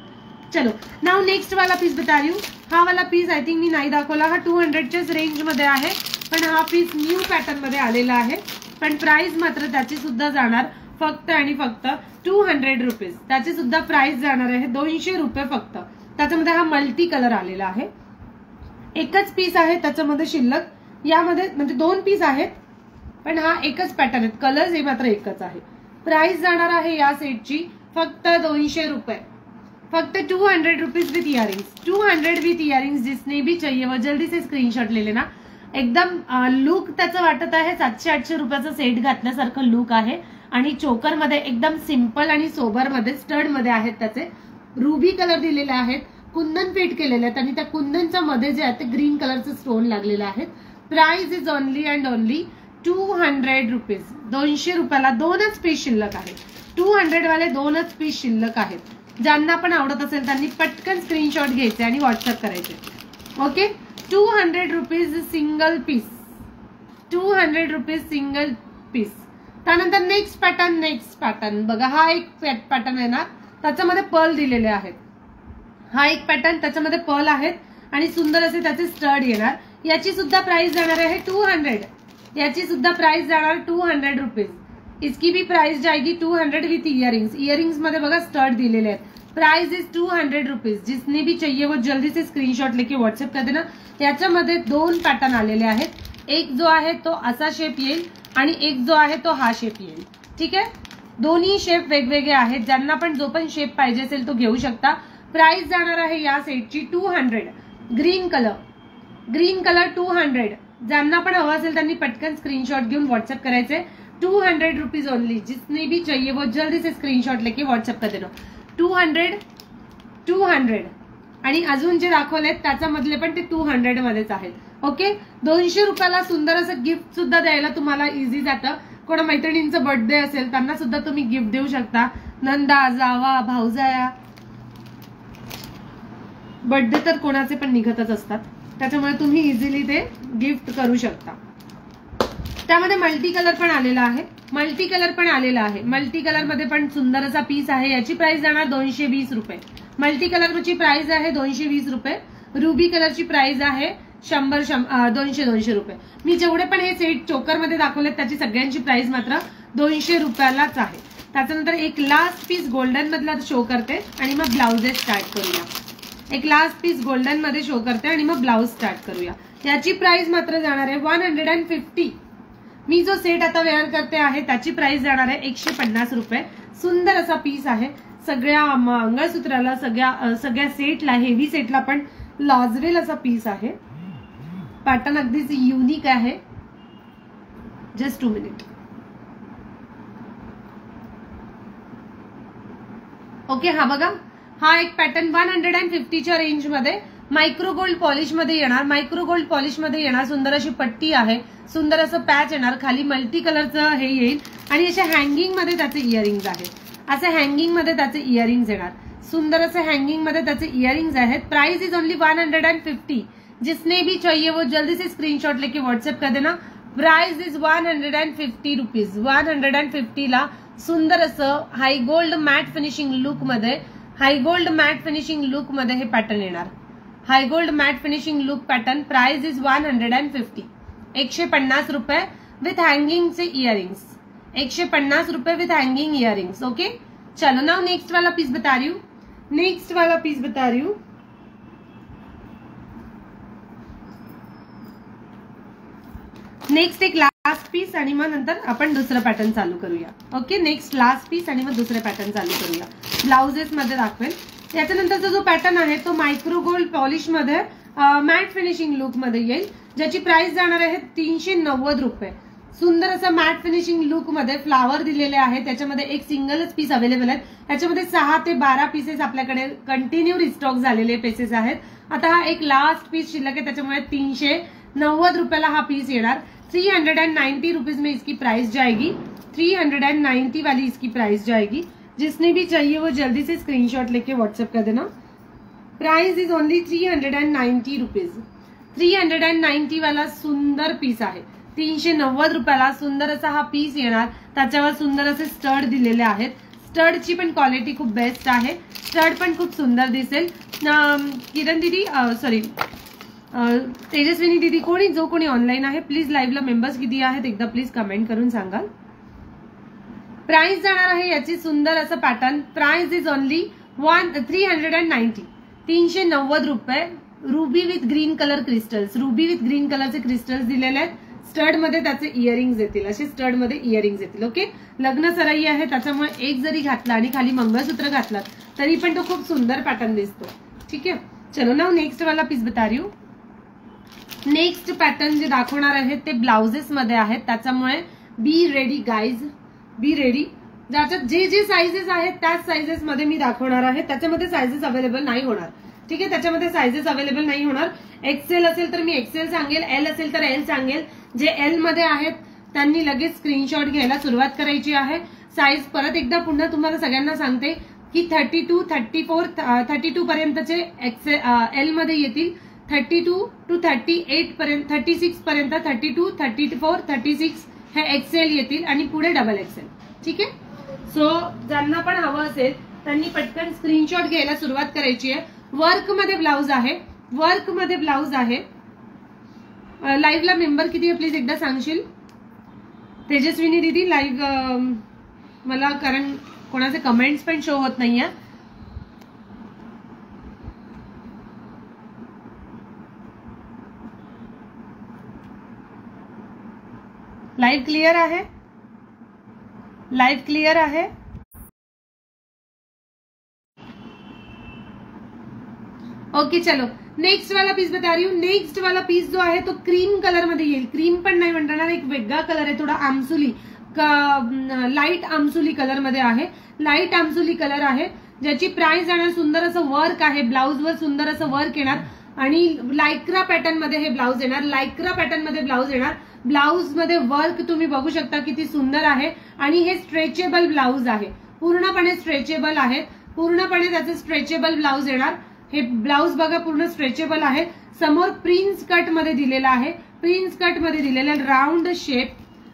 Speaker 1: चलो नाउ नेक्स्ट वाला पीस बता रही हूँ. हा वाला पीस आय थिंक मी नाही दाखवला, हा 200च्याच रेंज मध्ये आहे, पण हा पीस न्यू पॅटर्न मध्ये आलेला आहे. पण प्राइस मात्र त्याची सुद्धा जाणार फक्त आणि फक्त 200 रुपीज. त्याची सुद्धा प्राइस जाणार आहे 200 रुपये फक्त. त्याच्यामध्ये हा मल्टी कलर आलेला आहे. एकच पीस आहे त्याच्यामध्ये शिल्लक, यामध्ये म्हणजे 2 पीस आहेत पण हा एकच पॅटर्न आहे, कलर्स हे मात्र एकच आहे. प्राइस जाणार आहे या सेटची फक्त 200 रुपये, फक्त 200 rupees with earrings. 200 with earrings. जिसने भी चाहिए वो जल्दी से स्क्रीनशॉट ले लेना. एकदम लुक त्याचं वाटत आहे 700-800 रुपयाचा सेट घातल्यासारखं लुक आहे आणि चोकर मध्ये एकदम सिंपल आणि सोबर मध्ये स्टड मध्ये आहेत. त्याचे रुबी कलर दिलेले आहेत, कुंदन फिट केलेले आहेत आणि त्या कुंदनच्या मध्ये जे आहे ते ग्रीन कलरचे स्टोन लागलेले आहेत. Price is only and only 200 rupees. 200 रुपयाला 2च पीस शिल्लक आहे. 200 वाले 2च पीस शिल्लक आहेत. ज्यांना पण आवडत असेल त्यांनी पटकन स्क्रीनशॉट घ्यायचे आणि व्हॉट्सअप करायचे. Okay, 200 rupees single piece, 200 rupees single piece. त्यानंतर नेक्स्ट पॅटर्न बघा. हा एक पॅटर्न आहे ना, त्याच्यामध्ये पर्ल दिलेले आहेत. हा एक पॅटर्न, त्याच्यामध्ये पर्ल आहेत आणि सुंदर असे त्याचे स्टड येणार. याची सुद्धा प्राइस जाणार आहे 200. याची सुद्धा प्राइस जाणार 200 रुपीज. इसकी भी प्राइस जाएगी 200 विथ इयरिंग्स. इयरिंग्स मध्ये बघा स्टड दिलेले आहेत. Price is 200 rupees. जिसने भी चाहिए वो जल्दी से स्क्रीनशॉट लेके व्हॉट्सअप कर देना. याच्यामध्ये 2 पॅटर्न आलेले आहेत. एक जो आहे तो असा शेप येईल आणि एक जो आहे तो हा शेप येईल. ठीक आहे, दोन्ही शेप वेगवेगळे आहेत. ज्यांना पण जो पण शेप पाहिजे असेल तो घेऊ शकता. प्राइस जाणार आहे या सेटची 200. Green colour 200. ज्यांना पण हवा असेल त्यांनी पटकन स्क्रीनशॉट घेऊन व्हॉट्सअप करायचे. 200 रुपीज ओनली. जिसने भी चाहिए वो जल्दी से स्क्रीनशॉट लेके व्हॉट्सअप कर देना. 200 आणि अजून जे दाखवलेत त्याच्यामधले पण ते 200 मध्येच आहेत. ओके, 200 रुपयाला सुंदर असं गिफ्ट सुद्धा द्यायला तुम्हाला इझी जातं. कोणा मैत्रिणींचा बर्थडे असेल त्यांना सुद्धा तुम्ही गिफ्ट देऊ शकता. नंदा, जावा, भाऊजाया, बर्थडे तर कोणाचे पण निघतच असतात, त्याच्यामुळे तुम्ही इझिली ते गिफ्ट करू शकता. त्यामध्ये मल्टी कलर पण आलेला आहे. मल्टी कलर मध्ये पण सुंदर असा पीस आहे. याची प्राइस जाणार 220 रुपये. मल्टी कलरची प्राइस आहे 220 रुपये. रुबी कलरची प्राइस आहे 200 रुपये. मी जेवढे पण हे सेट चोकर मध्ये दाखवले त्याची सगळ्यांची प्राइस मात्र 200 रुपयालाच आहे. त्याच्यानंतर एक लास्ट पीस गोल्डन मधला शो करते आणि मग ब्लाउजेस स्टार्ट करूया. एक लास्ट पीस गोल्डन मध्ये शो करते आणि मग ब्लाउज स्टार्ट करूया. याची प्राइस मात्र जाणार आहे 150. मी जो सेट आता वेअर करते आहे त्याची प्राइस जाणार आहे 150 रुपये. सुंदर असा पीस आहे. सगळ्या मंगळसूत्राला, सगळ्या सेटला, हेवी सेटला पण लाजवेल असा पीस आहे. पॅटर्न अगदीच युनिक आहे. Just 2 minute. ओके, हा बघा, हा एक पॅटर्न 150च्या रेंज मध्ये मायक्रो गोल्ड पॉलिश मध्ये येणार. सुंदर अशी पट्टी आहे, सुंदर असं पॅच येणार. खाली मल्टी कलरचं हे येईल आणि अशा हँगिंग मध्ये त्याचे इयरिंग्स आहेत. असे हँगिंग मध्ये त्याचे इयरिंग्स येणार. सुंदर असे हँगिंग मध्ये त्याचे इयरिंग्स आहेत. Price is only 150. जिसने भी चाहिए वो जल्दी से स्क्रीनशॉट लेके व्हाट्सएप कर देना. Price is 150 rupees. 150 ला सुंदर असं high gold matte finishing look मध्ये हे पॅटर्न येणार. High gold matte finishing look pattern. Price is 150. 150 रुपये विथ हँगिंगचे इयरिंग्स. 150 रुपये विथ हँगिंग इयरिंग्स. ओके, चलो नाउ नेक्स्ट वाला पीस बता रही हूँ. नेक्स्ट एक लास्ट पीस आणि मग नंतर आपण दुसरं पॅटर्न चालू करूया. ओके, नेक्स्ट लास्ट पीस आणि मग दुसरे पॅटर्न चालू करूया. ब्लाउजेस मध्ये दाखवेल. याच्यानंतरचा जो पॅटर्न आहे तो मायक्रो गोल्ड पॉलिश मध्ये मॅट फिनिशिंग लुक मध्ये येईल. ज्याची प्राइस जाणार आहे 390 रुपये. सुंदर असं मॅट फिनिशिंग लुक मध्ये फ्लावर दिलेले आहे. त्याच्यामध्ये एक सिंगलच पीस अवेलेबल आहे. याच्यामध्ये 6 ते 12 पीसेस आपल्याकडे कंटिन्यू रिस्टॉक झालेले पीसेस आहेत. आता हा एक लास्ट पीस शिल्लक आहे, त्याच्यामुळे 390 रुपयाला हा पीस येणार. 390 रुपीज में इसकी प्राइस जाएगी. 390 वाली इसकी प्राइस जाएगी. जिसने भी चाहिए वो जल्दी से स्क्रीनशॉट लेके व्हाट्सएप कर देना. Price is only 390 rupees. 390 वाला सुंदर पीस आहे. 390 रुपयाला सुंदर असा हा पीस येणार. त्याच्यावर सुंदर असे स्टड दिलेले आहेत. स्टडची पण क्वालिटी खूप बेस्ट आहे. स्टड पण खूप सुंदर दिसेल. किरण दीदी सॉरी तेजस्विनी दीदी कोणी जो कोणी ऑनलाईन आहे प्लीज लाईव्हला मेंबर्स किती आहेत एकदा प्लीज कमेंट करून सांगाल. प्राइस जाणार आहे याची सुंदर असं पॅटर्न. Price is only 390. 390 रुपये. Ruby with green colour crystals. Ruby with green कलरचे क्रिस्टल्स दिलेले आहेत. स्टड मध्ये त्याचे इयरिंग्स येतील. असे स्टड मध्ये इयरिंग्स येतील. ओके, लग्न सराई आहे त्याच्यामुळे एक जरी घातला आणि खाली मंगळसूत्र घातलं तरी पण तो खूप सुंदर पॅटर्न दिसतो. ठीक आहे, चलो ना नेक्स्ट वाला पीस बता रही हूँ. नेक्स्ट पॅटर्न जे दाखवणार आहे ते ब्लाउजेस मध्ये आहेत. त्याच्यामुळे be ready guys, be ready. ज्याच्यात जे जे साइजेस आहेत त्याच साइजेस मध्ये मी दाखवणार आहे. त्याच्यामध्ये साइजेस अवेलेबल नाही होणार. ठीक आहे, त्याच्यामध्ये साइजेस अवेलेबल नाही होणार. एक्सेल असेल तर मी एक्सेल सांगेल, एल असेल तर एल सांगेल. जे एल मध्ये आहेत त्यांनी लगेच स्क्रीनशॉट घ्यायला सुरुवात करायची आहे. साईज परत एकदा पुन्हा तुम्हाला सगळ्यांना सांगते की 32, 34, 32 पर्यंतचे एल मध्ये येतील. 32 to 38 पर्यंत, 36 पर्यंत, 32, 34, 36 हे एक्सेल येतील आणि पुढे डबल एक्सेल. ठीक आहे, सो ज्यांना पण हवं असेल त्यांनी पटकन स्क्रीनशॉट घ्यायला सुरुवात करायची आहे. वर्क मध्ये ब्लाउज आहे. वर्क मध्ये ब्लाउज आहे. लाईव्हला मेंबर किती आहे प्लीज एकदा सांगशील. तेजस्विनी दीदी लाईव्ह मला कारण कोणाचे कमेंट्स पण शो होत नाहीये. लाईव्ह क्लिअर आहे. लाईव्ह क्लिअर आहे. ओके चलो नेक्स्ट वाला पीस बता रही हूँ. नेक्स्ट वाला पीस जो आहे तो क्रीम कलर मध्ये येईल. क्रीम पण नाही म्हणणार, एक वेगळा कलर आहे. थोडा आमसुली, लाईट आमसुली कलर मध्ये आहे. लाईट आमसुली कलर आहे ज्याची प्राइस जाणार. सुंदर असं वर्क आहे. ब्लाउज वर सुंदर असं वर्क येणार आणि लायक्रा पॅटर्न मध्ये हे ब्लाउज येणार. लायक्रा पॅटर्न मध्ये ब्लाउज येणार. ब्लाउज मध्ये वर्क तुम्ही बघू शकता किती सुंदर आहे. आणि हे स्ट्रेचेबल ब्लाउज आहे. पूर्णपणे स्ट्रेचेबल आहे. पूर्णपणे त्याचे स्ट्रेचेबल ब्लाउज येणार. हे ब्लाउज बघा पूर्ण स्ट्रेचेबल आहे. समोर प्रिन्स कट मध्ये दिलेला आहे. प्रिन्स कट मध्ये दिलेला राऊंड शेप,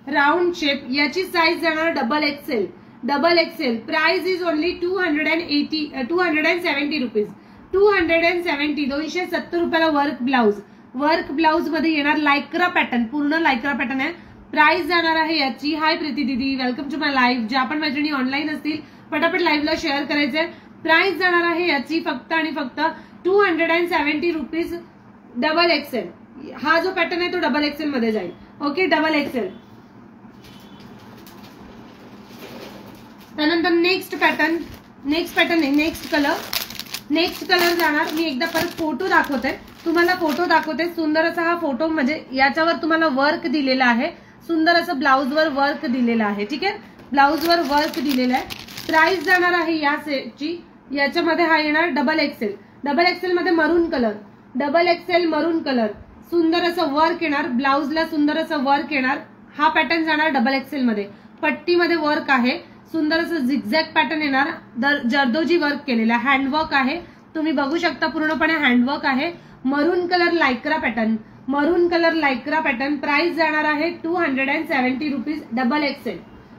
Speaker 1: राऊंड शेप. याची साईज जाणार double XL. Double XL. Price is only 270 rupees. 270, 270 रुपयाला वर्क ब्लाउज. वर्क ब्लाउज मध्ये येणार लायक्रा पॅटर्न. पूर्ण लायक्रा पॅटर्न आहे. प्राइस जाणार आहे याची. हाय प्रीती दीदी, वेलकम टू माय लाईव्ह. ज्या पण मैत्रिणी ऑनलाईन असतील पटापट लाईव्हला शेअर करायचंय. प्राइस जाणार आहे याची फक्त आणि फक्त 270 रुपीज. Double XL. हा जो पॅटर्न आहे तो डबल एक्सेल मध्ये जाईल. Okay, double XL. त्यानंतर नेक्स्ट पॅटर्न, नेक्स्ट पॅटर्न नाही, नेक्स्ट कलर. नेक्स्ट कलर जाणार. मी एकदा परत फोटो दाखवते तुम्हाला. फोटो दाखवते. सुंदर असा हा फोटो म्हणजे याच्यावर तुम्हाला वर्क दिलेला आहे. सुंदर असं ब्लाउजवर वर्क दिलेलं आहे. ठीक आहे, ब्लाउजवर वर्क दिलेलं आहे. प्राइस जाणार आहे या सेटची. याच्यामध्ये हा येणार डबल एक्सेल. डबल एक्सेल मध्ये मरून कलर. डबल एक्सेल मरून कलर. सुंदर असं वर्क येणार. ब्लाउजला सुंदर असं वर्क येणार. हा पॅटर्न जाणार डबल एक्सेल मध्ये. पट्टीमध्ये वर्क आहे. सुंदर असं झिगझॅग पॅटर्न येणार. जरदोजी वर्क केलेला हँडवर्क आहे. तुम्ही बघू शकता पूर्णपणे हँडवर्क आहे. मरून कलर लायक्रा पॅटर्न. मरून कलर लायक्रा पॅटर्न. प्राइस जाणार आहे 270 रुपीज. Double XL.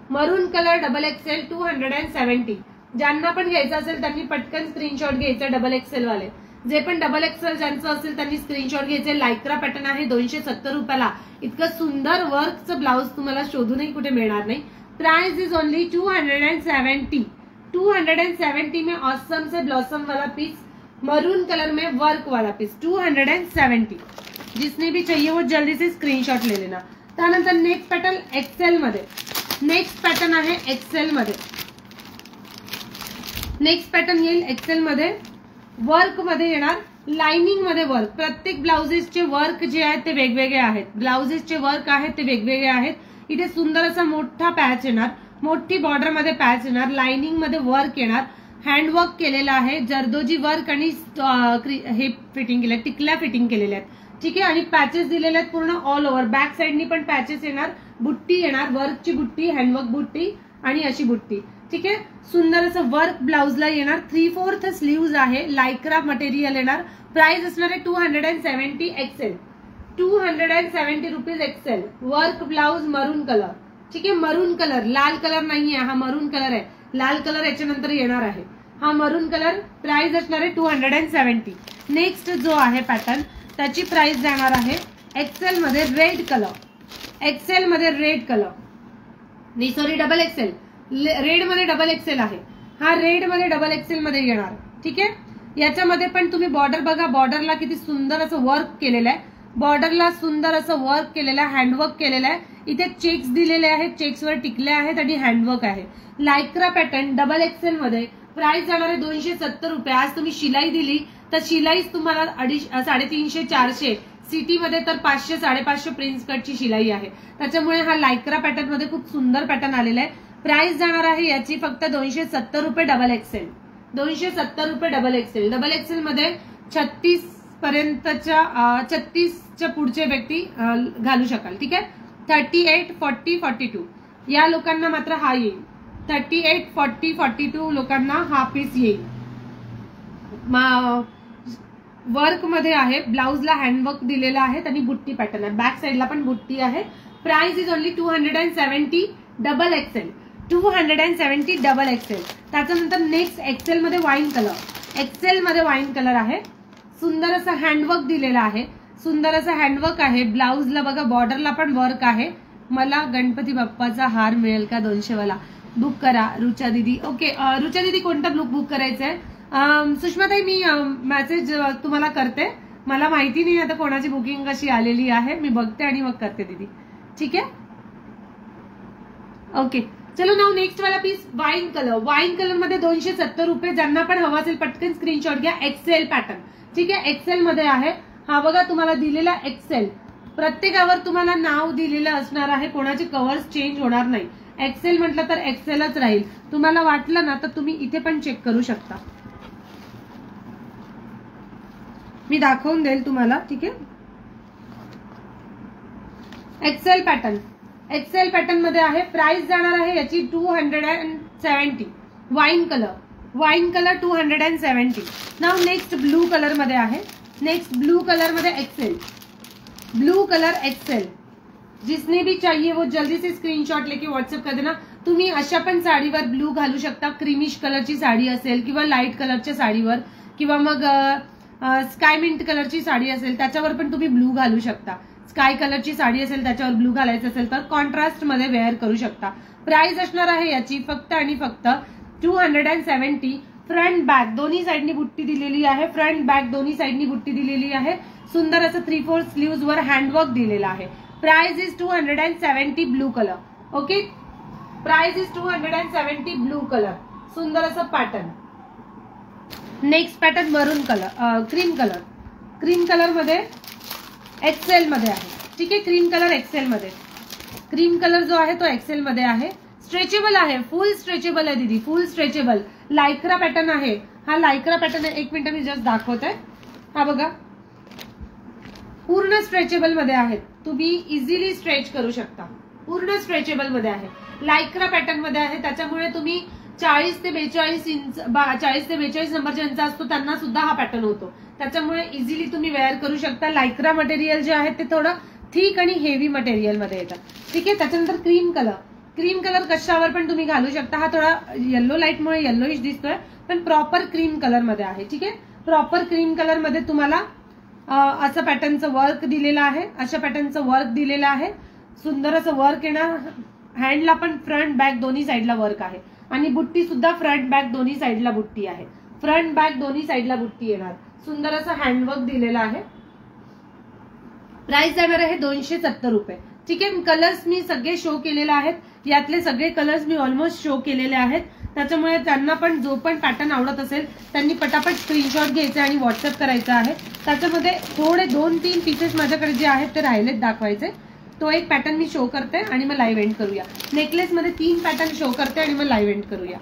Speaker 1: मरून कलर डबल एक्सेल 270. ज्यांना पण घ्यायचं असेल त्यांनी पटकन स्क्रीनशॉट घ्यायचा. डबल एक्सेल वाले जे पण डबल एक्सेल ज्यांचं असेल त्यांनी स्क्रीनशॉट घ्यायचे. लायक्रा पॅटर्न आहे. 270 रुपयाला इतकं सुंदर वर्कचं ब्लाउज तुम्हाला शोधूनही कुठे मिळणार नाही. Price is only 270. 270 में ऑसम से ब्लॉसम वाला पीस, मरून कलर में वर्क वाला पीस 270. जिसने भी चाहिए वो जल्दी से स्क्रीनशॉट ले लेना. त्यानंतर नेक्स्ट पॅटर्न एक्सेल मध्ये. नेक्स्ट पॅटर्न आहे एक्सेल मध्ये. नेक्स्ट पॅटर्न येईल एक्सेल मध्ये. वर्क मध्ये येणार. लाइनिंग मध्ये वर्क. प्रत्येक ब्लाउजेसचे वर्क जे आहेत ते वेगवेगळे आहेत. ब्लाउजेसचे वर्क आहेत ते वेगवेगळे आहेत. इथे सुंदर असा मोठा पॅच येणार, मोठी बॉर्डर मध्ये पॅच येणार, लाइनिंग मध्ये वर्क येणार, हँडवर्क केलेलं आहे, जरदोजी वर्क आणि हे फिटिंग केलं, टिकल्या फिटिंग केलेल्या आहेत. ठीक आहे. आणि पॅचेस दिलेले आहेत पूर्ण ऑल ओव्हर. बॅक साइडनी पण पॅचेस येणार, बुट्टी येणार, वर्कची बुट्टी, हँडवर्क बुट्टी आणि अशी बुट्टी. ठीक आहे. सुंदर असं वर्क ब्लाउजला येणार. 3/4 स्लीव्ज आहे, लायक्रा मटेरियल येणार. प्राइस असणार आहे 270 excel, 270 rupees excel. Work blouse maroon colour. ठीक आहे. मरून कलर, लाल कलर नाहीये हा, मरून कलर आहे. लाल कलर याच्यानंतर येणार आहे. हा मरून कलर. प्राइस असणार आहे 270. नेक्स्ट जो आहे पॅटर्न त्याची प्राइस जाणार आहे एक्सेल मध्ये रेड कलर, एक्सेल मध्ये रेड कलर, नाही सॉरी डबल एक्सेल, रेड मध्ये डबल एक्सेल आहे हा, रेड मध्ये डबल एक्सेल मध्ये येणार. ठीक आहे. याच्यामध्ये पण तुम्ही बॉर्डर बघा, बॉर्डरला किती सुंदर असं वर्क केलेलं आहे, बॉर्डरला सुंदर असं वर्क केलेलं आहे, हँडवर्क केलेलं आहे. इथे चेक्स दिलेले आहेत, चेक्सवर टिकले आहेत आणि हँडवर्क आहे. लायक्रा पॅटर्न डबल एक्सेल मध्ये. प्राइस जाणार आहे 270 रुपये. आज तुम्ही शिलाई दिली तर शिलाईच तुम्हाला 350-400, सिटी मध्ये तर 500-550 प्रिन्स कटची शिलाई आहे. त्याच्यामुळे हा लायक्रा पॅटर्न मध्ये खूप सुंदर पॅटर्न आलेला आहे. प्राइस जाणार आहे याची फक्त 270 रुपये डबल एक्सेल, 270 रुपये डबल एक्सेल. डबल एक्सेल मध्ये 36 पर्यंतच्या 36च्या पुढचे व्यक्ती घालू शकाल. ठीक आहे. 38, 40, 42 या लोकांना मात्र हा येईल. 38, 40, 42 लोकांना हा पीस येईल. वर्क मध्ये आहे, ब्लाउजला हँडवर्क दिलेला आहे आणि बुट्टी पॅटर्न आहे, बॅक साइडला पण बुट्टी आहे. Price is only 270 double XL, 270 double XL. त्याच्यानंतर नेक्स्ट एक्सेल मध्ये वाईन कलर, एक्सेल मध्ये वाईन कलर आहे. सुंदर असं हँडवर्क दिलेलं आहे, सुंदर असं हँडवर्क आहे. ब्लाउजला बघा बॉर्डरला पण वर्क आहे. मला गणपती बाप्पाचा हार मिळेल का 200 वाला? बुक करा रुचा दीदी. ओके रुचा दीदी कोणता बुक करायचा आहे? सुषमाताई मी मेसेज तुम्हाला करते, मला माहिती नाही आता कोणाची बुकिंग कशी आलेली आहे, मी बघते आणि मग करते दीदी. ठीक आहे. ओके चलो नाव नेक्स्ट वाला piece wine colour. Wine colour मध्ये 270 रुपये. ज्यांना पण हवा असेल पटकन स्क्रीनशॉट घ्या. Excel pattern. ठीक आहे. एक्सेल मध्ये आहे हा बघा, तुम्हाला दिलेला एक्सेल, प्रत्येकावर तुम्हाला नाव दिलेलं असणार आहे, कोणाचे कव्हर्स चेंज होणार नाही. एक्सेल म्हटलं तर एक्सेलच राहील. तुम्हाला वाटलं ना तर तुम्ही इथे पण चेक करू शकता, मी दाखवून देईल तुम्हाला. ठीक आहे. एक्सेल पॅटर्न, एक्सेल पॅटर्न मध्ये आहे. प्राइस जाणार आहे याची 270. Wine colour, wine colour 270. Now next blue colour मध्ये आहे. नेक्स्ट ब्लू कलर मध्ये एक्सेल, ब्लू कलर एक्सेल. जिसने भी चाहिए वो जल्दी से स्क्रीनशॉट लेके व्हाट्सएप कर देना. तुम्ही अशा पण साडीवर ब्लू घालू शकता, क्रीमिश कलरची साडी असेल किंवा लाईट कलरच्या साडीवर किंवा मग स्काय मिंट कलरची साडी असेल त्याच्यावर पण तुम्ही ब्लू घालू शकता. स्काय कलरची साडी असेल त्याच्यावर ब्लू घालायचं असेल तर कॉन्ट्रास्ट मध्ये वेअर करू शकता. प्राइस असणार आहे याची फक्त आणि फक्त 270. फ्रंट बॅक दोन्ही साइडनी बुट्टी दिलेली आहे, फ्रंट बॅक दोन्ही साइडनी बुट्टी दिलेली आहे. सुंदर असं 3/4 स्लीव्ज वर हँडवर्क दिलेला आहे. Price is 270 blue colour. Okay. Price is 270 blue colour. सुंदर असं पॅटर्न. नेक्स्ट पॅटर्न मरून colour, cream colour. Cream colour मध्ये एक्सेल मध्ये आहे. ठीक आहे. क्रीम कलर एक्सेल मध्ये. क्रीम कलर जो आहे तो एक्सेल मध्ये आहे. स्ट्रेचेबल आहे, फुल स्ट्रेचेबल आहे दीदी, फुल स्ट्रेचेबल. लायक्रा पॅटर्न आहे हा, लायक्रा पॅटर्न आहे. 1 मिनिट मी जस्ट दाखवते. हा बघा पूर्ण स्ट्रेचेबल मध्ये आहे, तुम्ही इझिली स्ट्रेच करू शकता. पूर्ण स्ट्रेचेबल मध्ये आहे, लायक्रा पॅटर्न मध्ये आहे. त्याच्यामुळे तुम्ही 40 ते 42 इंच, 40 ते 42 नंबर ज्यांचा असतो त्यांना सुद्धा हा पॅटर्न होतो. त्याच्यामुळे इझिली तुम्ही वेअर करू शकता. लायक्रा मटेरियल जे आहे ते थोडं थिक आणि हेवी मटेरियल मध्ये येतं. ठीक आहे. त्याच्यानंतर क्रीम कलर. क्रीम कलर कशावर पण तुम्ही घालू शकता. हा थोडा येल्लो लाईटमुळे येल्लोइश दिसतोय पण प्रॉपर क्रीम कलर मध्ये आहे. ठीक आहे. प्रॉपर क्रीम कलर मध्ये तुम्हाला असं पॅटर्नचं वर्क दिलेलं आहे, अशा पॅटर्नचं वर्क दिलेलं आहे. सुंदर असं वर्क येणार. हँडला पण फ्रंट बॅक दोन्ही साईडला वर्क आहे आणि बुट्टी सुद्धा फ्रंट बॅक दोन्ही साईडला बुट्टी आहे. फ्रंट बॅक दोन्ही साईडला बुट्टी येणार. सुंदर असं हँडवर्क दिलेलं आहे. प्राइस जाणार आहे 270 रुपये. ठीक आहे. कलर्स मी सगळे शो केलेले आहेत, यातले सगळे कलर्स मी ऑलमोस्ट शो केलेले आहेत. त्याच्यामुळे त्यांना पण जो पण पॅटर्न आवडत असेल त्यांनी पटापट स्क्रीनशॉट घ्यायचे आणि व्हॉट्सअप करायचं आहे. त्याच्यामध्ये थोडे 2-3 पीसेस माझ्याकडे जे आहेत ते राहिलेत दाखवायचे. तो एक पॅटर्न मी शो करते आणि मग लाईव्ह एंड करूया. नेकलेस मध्ये 3 पॅटर्न शो करते आणि मग लाईव्ह एंड करूया.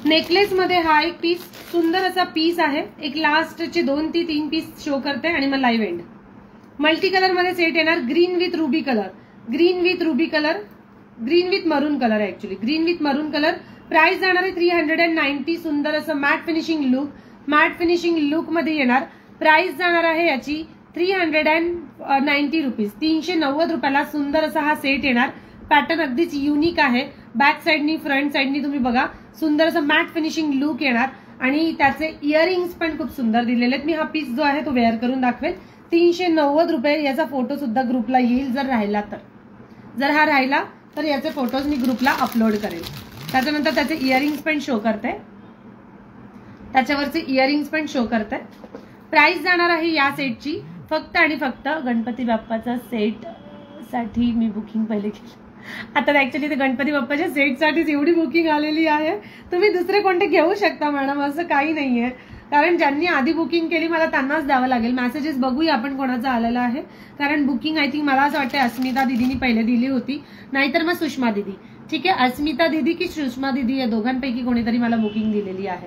Speaker 1: नेकलेस मध्ये हा एक पीस, सुंदर असा पीस आहे. एक लास्टचे 2 ते 3 पीस शो करते आणि मग लाईव्ह एंड. मल्टी कलर मध्ये सेट येणार. Green with ruby colour, green with ruby colour, green with maroon colour आहे actually, green with maroon colour. Price जाणार आहे 390. सुंदर असं matte finishing look, matte finishing look मध्ये येणार. प्राइस जाणार आहे याची 390 रुपीज, 390 रुपयाला सुंदर असा हा सेट येणार. पॅटर्न अगदीच युनिक आहे. बॅक साइडनी फ्रंट साइडनी तुम्ही बघा सुंदर असं मॅट फिनिशिंग लुक येणार आणि त्याचे इयरिंग्स पण खूप सुंदर दिलेले आहेत. मी हा पीस जो आहे तो वेअर करून दाखवेल. 390 रुपये. याचा फोटो सुद्धा ग्रुपला येईल जर राहिला तर, जर हा राहिला तर याचे फोटोज मी ग्रुपला अपलोड करेल. त्याच्यानंतर त्याचे इयरिंग्स पण शो करते, त्याच्यावरचे इयरिंग्स पण शो करते. प्राइस जाणार आहे या सेटची फक्त आणि फक्त गणपती बाप्पाचा सेट साठी मी बुकिंग पहिले केली. आता ऍक्च्युली ते गणपती बाप्पाच्या सेटसाठीच एवढी बुकिंग आलेली आहे. तुम्ही दुसरे कोणते घेऊ शकता मॅडम, असं काही नाहीये. कारण ज्यांनी आधी बुकिंग केली मला त्यांनाच द्यावं लागेल. मेसेजेस बघूया आपण कोणाचं आलेलं आहे. कारण बुकिंग आय थिंक मला असं वाटतं अस्मिता दिदीनी पहिले दिली होती, नाहीतर मग सुषमा दिदी. ठीक आहे, अस्मिता दिदी की सुषमा दिदी या दोघांपैकी कोणीतरी मला बुकिंग दिलेली आहे.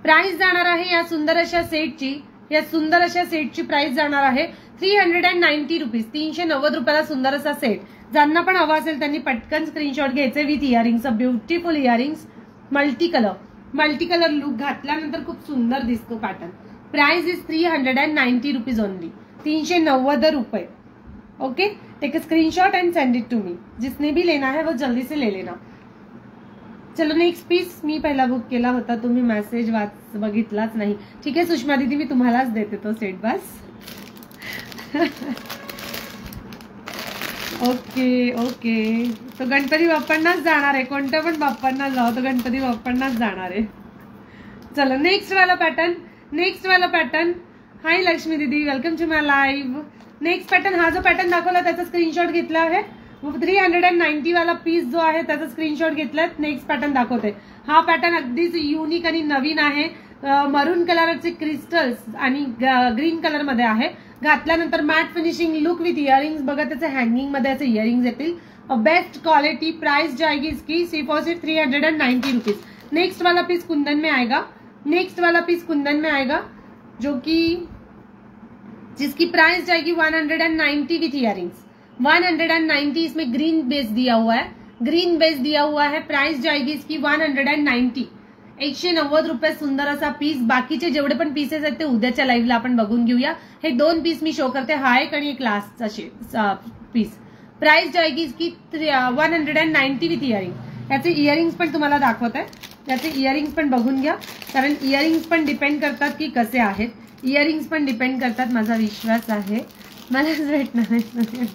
Speaker 1: प्राइस जाणार आहे या सुंदर अशा सेटची, या सुंदर अशा सेटची प्राइस जाणार आहे 390 रुपीज, 390 रुपयाला सुंदर असा सेट. ज्यांना पण हवा असेल त्यांनी पटकन स्क्रीनशॉट घ्यायचे with earrings, beautiful earrings, multi colour look घातल्यानंतर खूप सुंदर दिसतो pattern. Price is 390 rupees only, 390 रुपये. Okay, take a screenshot and send it to me. जिसने भी लेना है वो जल्दी से ले लेना. चलो नेक्स्ट पीस मी पहिला बुक केला होता, तुम्ही मेसेज बघितलाच नाही. ठीक आहे सुषमा दीदी, मी तुम्हालाच देते तो सेट बस. ओके ओके, तो गणपती बाप्पांनाच जाणार आहे. कोणत्या पण बाप्पांना जाऊ, तो गणपती बाप्पांनाच जाणार आहे. चलो नेक्स्ट वाला पॅटर्न. हाय लक्ष्मी दीदी, welcome to my live. Next pattern, हा जो पॅटर्न दाखवला त्याचा स्क्रीनशॉट घेतला आहे. 390 वाला पीस जो आहे त्याचा स्क्रीनशॉट घेतलाय. नेक्स्ट पॅटर्न दाखवते. हा पॅटर्न अगदीच युनिक आणि नवीन आहे. मरून कलरचे क्रिस्टल्स आणि ग्रीन कलर मध्ये आहे. घातल्यानंतर matte finishing look with earrings. बघा त्याचे हँगिंग मध्ये असे इयरिंग्स येतील. Best quality. प्राइस जाएगी इसकी सिर्फ और सिर्फ 390 रुपीज. नेक्स्ट वाला पीस कुंदन में आएगा, जो कि जिसकी प्राइस जाएगी 190 विथ इयरिंग्स. 190. इसमें ग्रीन बेस दिया हुआ है. प्राइस जाएगी इसकी 190, 190 रुपये. सुंदर असा पीस. बाकीचे जेवढे पण पीसेस आहेत ते उद्याच्या लाईव्हला आपण बघून घेऊया. हे 2 पीस मी शो करते, हा एक आणि एक लास्टचा पीस. प्राइस जाएगी इसकी 190 विथ इयरिंग. याचे इयरिंग्स पण तुम्हाला दाखवत आहे. त्याचे इयरिंग्स पण बघून घ्या, कारण इयरिंग्स पण डिपेंड करतात की कसे आहेत. इयरिंग्स पण डिपेंड करतात. माझा विश्वास आहे मलाच भेटणार आहे.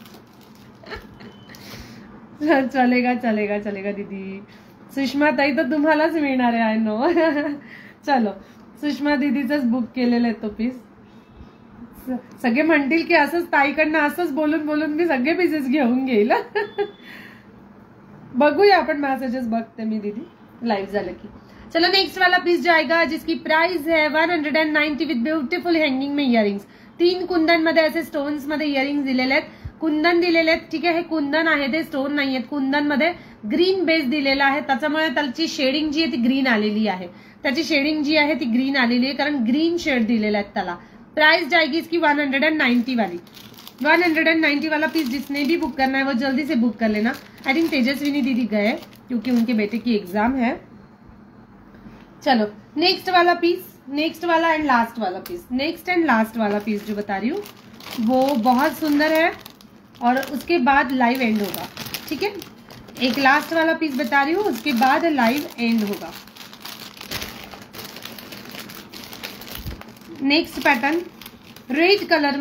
Speaker 1: चलेगा दीदी. सुषमा ताई तर तुम्हालाच मिळणार आहे, आय नो. चलो सुषमा दीदीच बुक केलेलं आहे तो पीस. सगळे म्हणतील की असंच ताईकडनं असंच बोलून मी सगळे पीसेस घेऊन घेईल. बघूया आपण, मेसेजेस बघते मी दीदी लाइव झालं की. चलो नेक्स्ट वाला पीस जाएगा जिसकी प्राइस है 190 विथ ब्यूटीफुल हँगिंग में इयरिंग्स. 3 कुंदन मध्ये असे स्टोन्स मध्ये इयरिंग्स दिलेले आहेत. कुंदन दिलेले आहेत. ठीक आहे, हे कुंदन आहे, ते स्टोन नाही आहेत. कुंदन मध्ये ग्रीन बेस दिलेला आहे, त्याच्यामुळे त्याची शेडिंग जी आहे ती ग्रीन आलेली आहे. कारण ग्रीन शेड दिलेला आहे त्याला. प्राइस जाएगी इसकी 190 वाली. 190 वाला पीस जिसने भी बुक करना है वो जल्दी से बुक कर लेना. आई थिंक तेजस्विनी दीदी गए क्योंकि उनके बेटे की एग्जाम है. चलो नेक्स्ट वाला पीस, नेक्स्ट वाला एंड लास्ट वाला पीस जो बता रही हूँ वो बहुत सुंदर है और उसके बाद लाइव एंड होगा. ठीक है, एक लास्ट वाला पीस बता रही हूँ, उसके बाद लाइव एंड होगा. नेक्स्ट पॅटर्न रेड कलर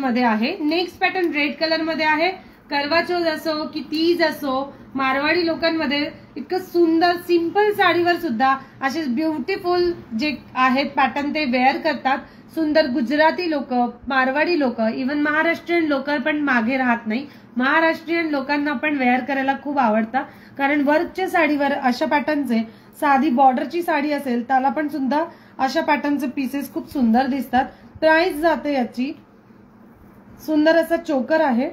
Speaker 1: मध्ये आहे. करवा चौथ असो की तीज असो, मारवाडी लोकांमध्ये इतकं सुंदर सिंपल साडीवर सुद्धा असे ब्युटिफुल जे आहेत पॅटर्न ते वेअर करतात. सुंदर गुजराती लोक, मारवाडी लोक, इव्हन महाराष्ट्रीयन लोक पण मागे राहत नाही. महाराष्ट्रीयन लोकांना पण वेअर करायला खूप आवडतं, कारण वर्कच्या साडीवर अशा पॅटर्नचे साधी बॉर्डरची साडी असेल त्याला पण सुद्धा अशा पॅटर्नचे पीसेस खूप सुंदर दिसतात. प्राइस जाते याची, सुंदर असा चोकर आहे.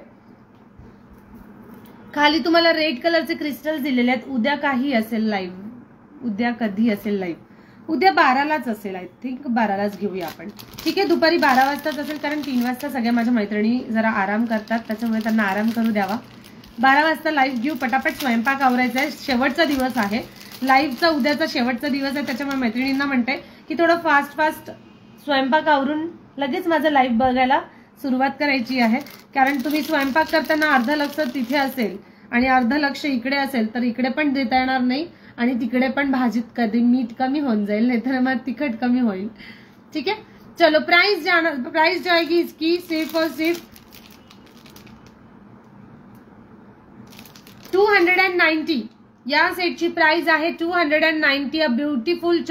Speaker 1: खाली तुम्हाला रेड कलरचे क्रिस्टल्स दिलेले आहेत. उद्या काही असेल लाईव्ह, उद्या कधी असेल लाईव्ह, उद्या 12लाच असेल, आय थिंक 12लाच घेऊया आपण. ठीक आहे, दुपारी 12 वाजताच असेल, कारण 3 वाजता सगळ्या माझ्या मैत्रिणी जरा आराम करतात, त्याच्यामुळे त्यांना आराम करू द्यावा. 12 वाजता लाईव्ह घेऊ. पटापट स्वयंपाक आवरायचा आहे, शेवटचा दिवस आहे लाईव्हचा, उद्याचा शेवटचा दिवस आहे. त्याच्यामुळे मैत्रिणींना म्हणते की थोडं फास्ट स्वयंपाक आवरून लगेच माझं लाईव्ह बघायला सुरुवात करायची आहे. कारण तुम्ही स्वयंपाक करताना अर्ध लक्ष तिथे असेल आणि अर्ध लक्ष इकडे असेल तर इकडे पण देता येणार नाही आणि तिकडे पण भाजीत कधी मीठ कमी होऊन जाईल, नाही तर मग तिखट कमी होईल. ठीक आहे, चलो प्राइस जाएगी इसकी सिर्फ और सिर्फ 290. या सेटची प्राइस आहे 290. अ ब्युटिफुल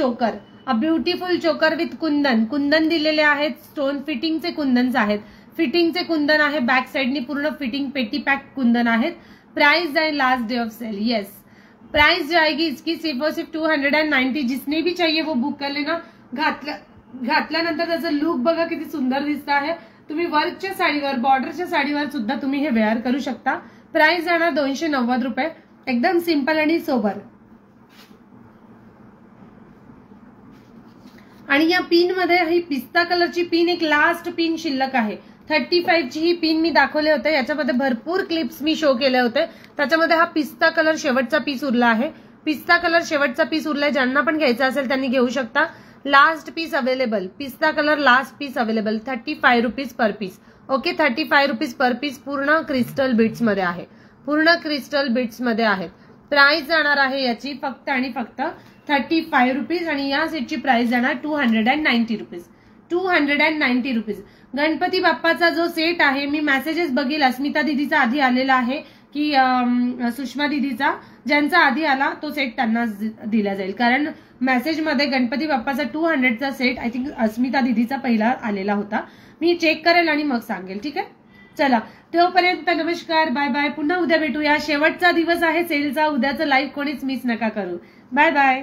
Speaker 1: चोकर विथ कुंदन. कुंदन दिलेले आहेत, स्टोन फिटिंगचे कुंदन्स आहेत. फिटिंगचे कुंदन आहे, बॅक साइडनी पूर्ण फिटिंग पेटी पॅक कुंदन आहेत. प्राइस जाए last day of sale. Yes, price जाएगी इसकी सिर्फ और सिर्फ 290. जिसने भी चाहिए वो बुक कर लेना. घातल्यानंतर त्याचं लुक बघा किती सुंदर दिसत आहे. तुम्ही वर्कच्या साडीवर, बॉर्डरच्या साडीवर सुद्धा तुम्ही हे वेअर करू शकता. प्राइस जाणार 290 रुपये. एकदम सिंपल आणि सोबर. आणि या पिन मध्ये ही पिस्ता कलरची पिन एक लास्ट पिन शिल्लक आहे. 35 ची ही पिन मी दाखवले होते, याच्यामध्ये भरपूर क्लिप्स मी शो केले होते. त्याच्यामध्ये हा पिस्ता कलर शेवटचा पीस उरला आहे. पिस्ता कलर शेवटचा पीस उरलाय. ज्यांना पण घ्यायचा असेल त्यांनी घेऊ शकता. लास्ट पीस अवेलेबल, पिस्ता colour last piece available. 35 rupees per piece. Okay, 35 rupees per piece. पूर्ण क्रिस्टल बीट्स मध्ये आहे, पूर्ण क्रिस्टल बीट्स मध्ये आहेत. प्राइस जाणार आहे याची फक्त आणि फक्त 35 रुपीज आणि या सेटची प्राइस जाणार 290 रुपीज. 290 रुपीज. गणपती बाप्पाचा जो सेट आहे, मी मेसेजेस बघेल. अस्मिता दिदीचा आधी आलेला आहे की सुषमा दिदीचा, ज्यांचा आधी आला तो सेट त्यांना दिला जाईल. कारण मेसेजमध्ये गणपती बाप्पाचा 200चा सेट आय थिंक अस्मिता दिदीचा पहिला आलेला होता. मी चेक करेल आणि मग सांगेल. ठीक आहे, चला तोपर्यंत नमस्कार, बाय बाय. पुन्हा उद्या भेटूया. शेवटचा दिवस आहे सेलचा. उद्याचं लाईव्ह कोणीच मिस नका करू. Bye bye.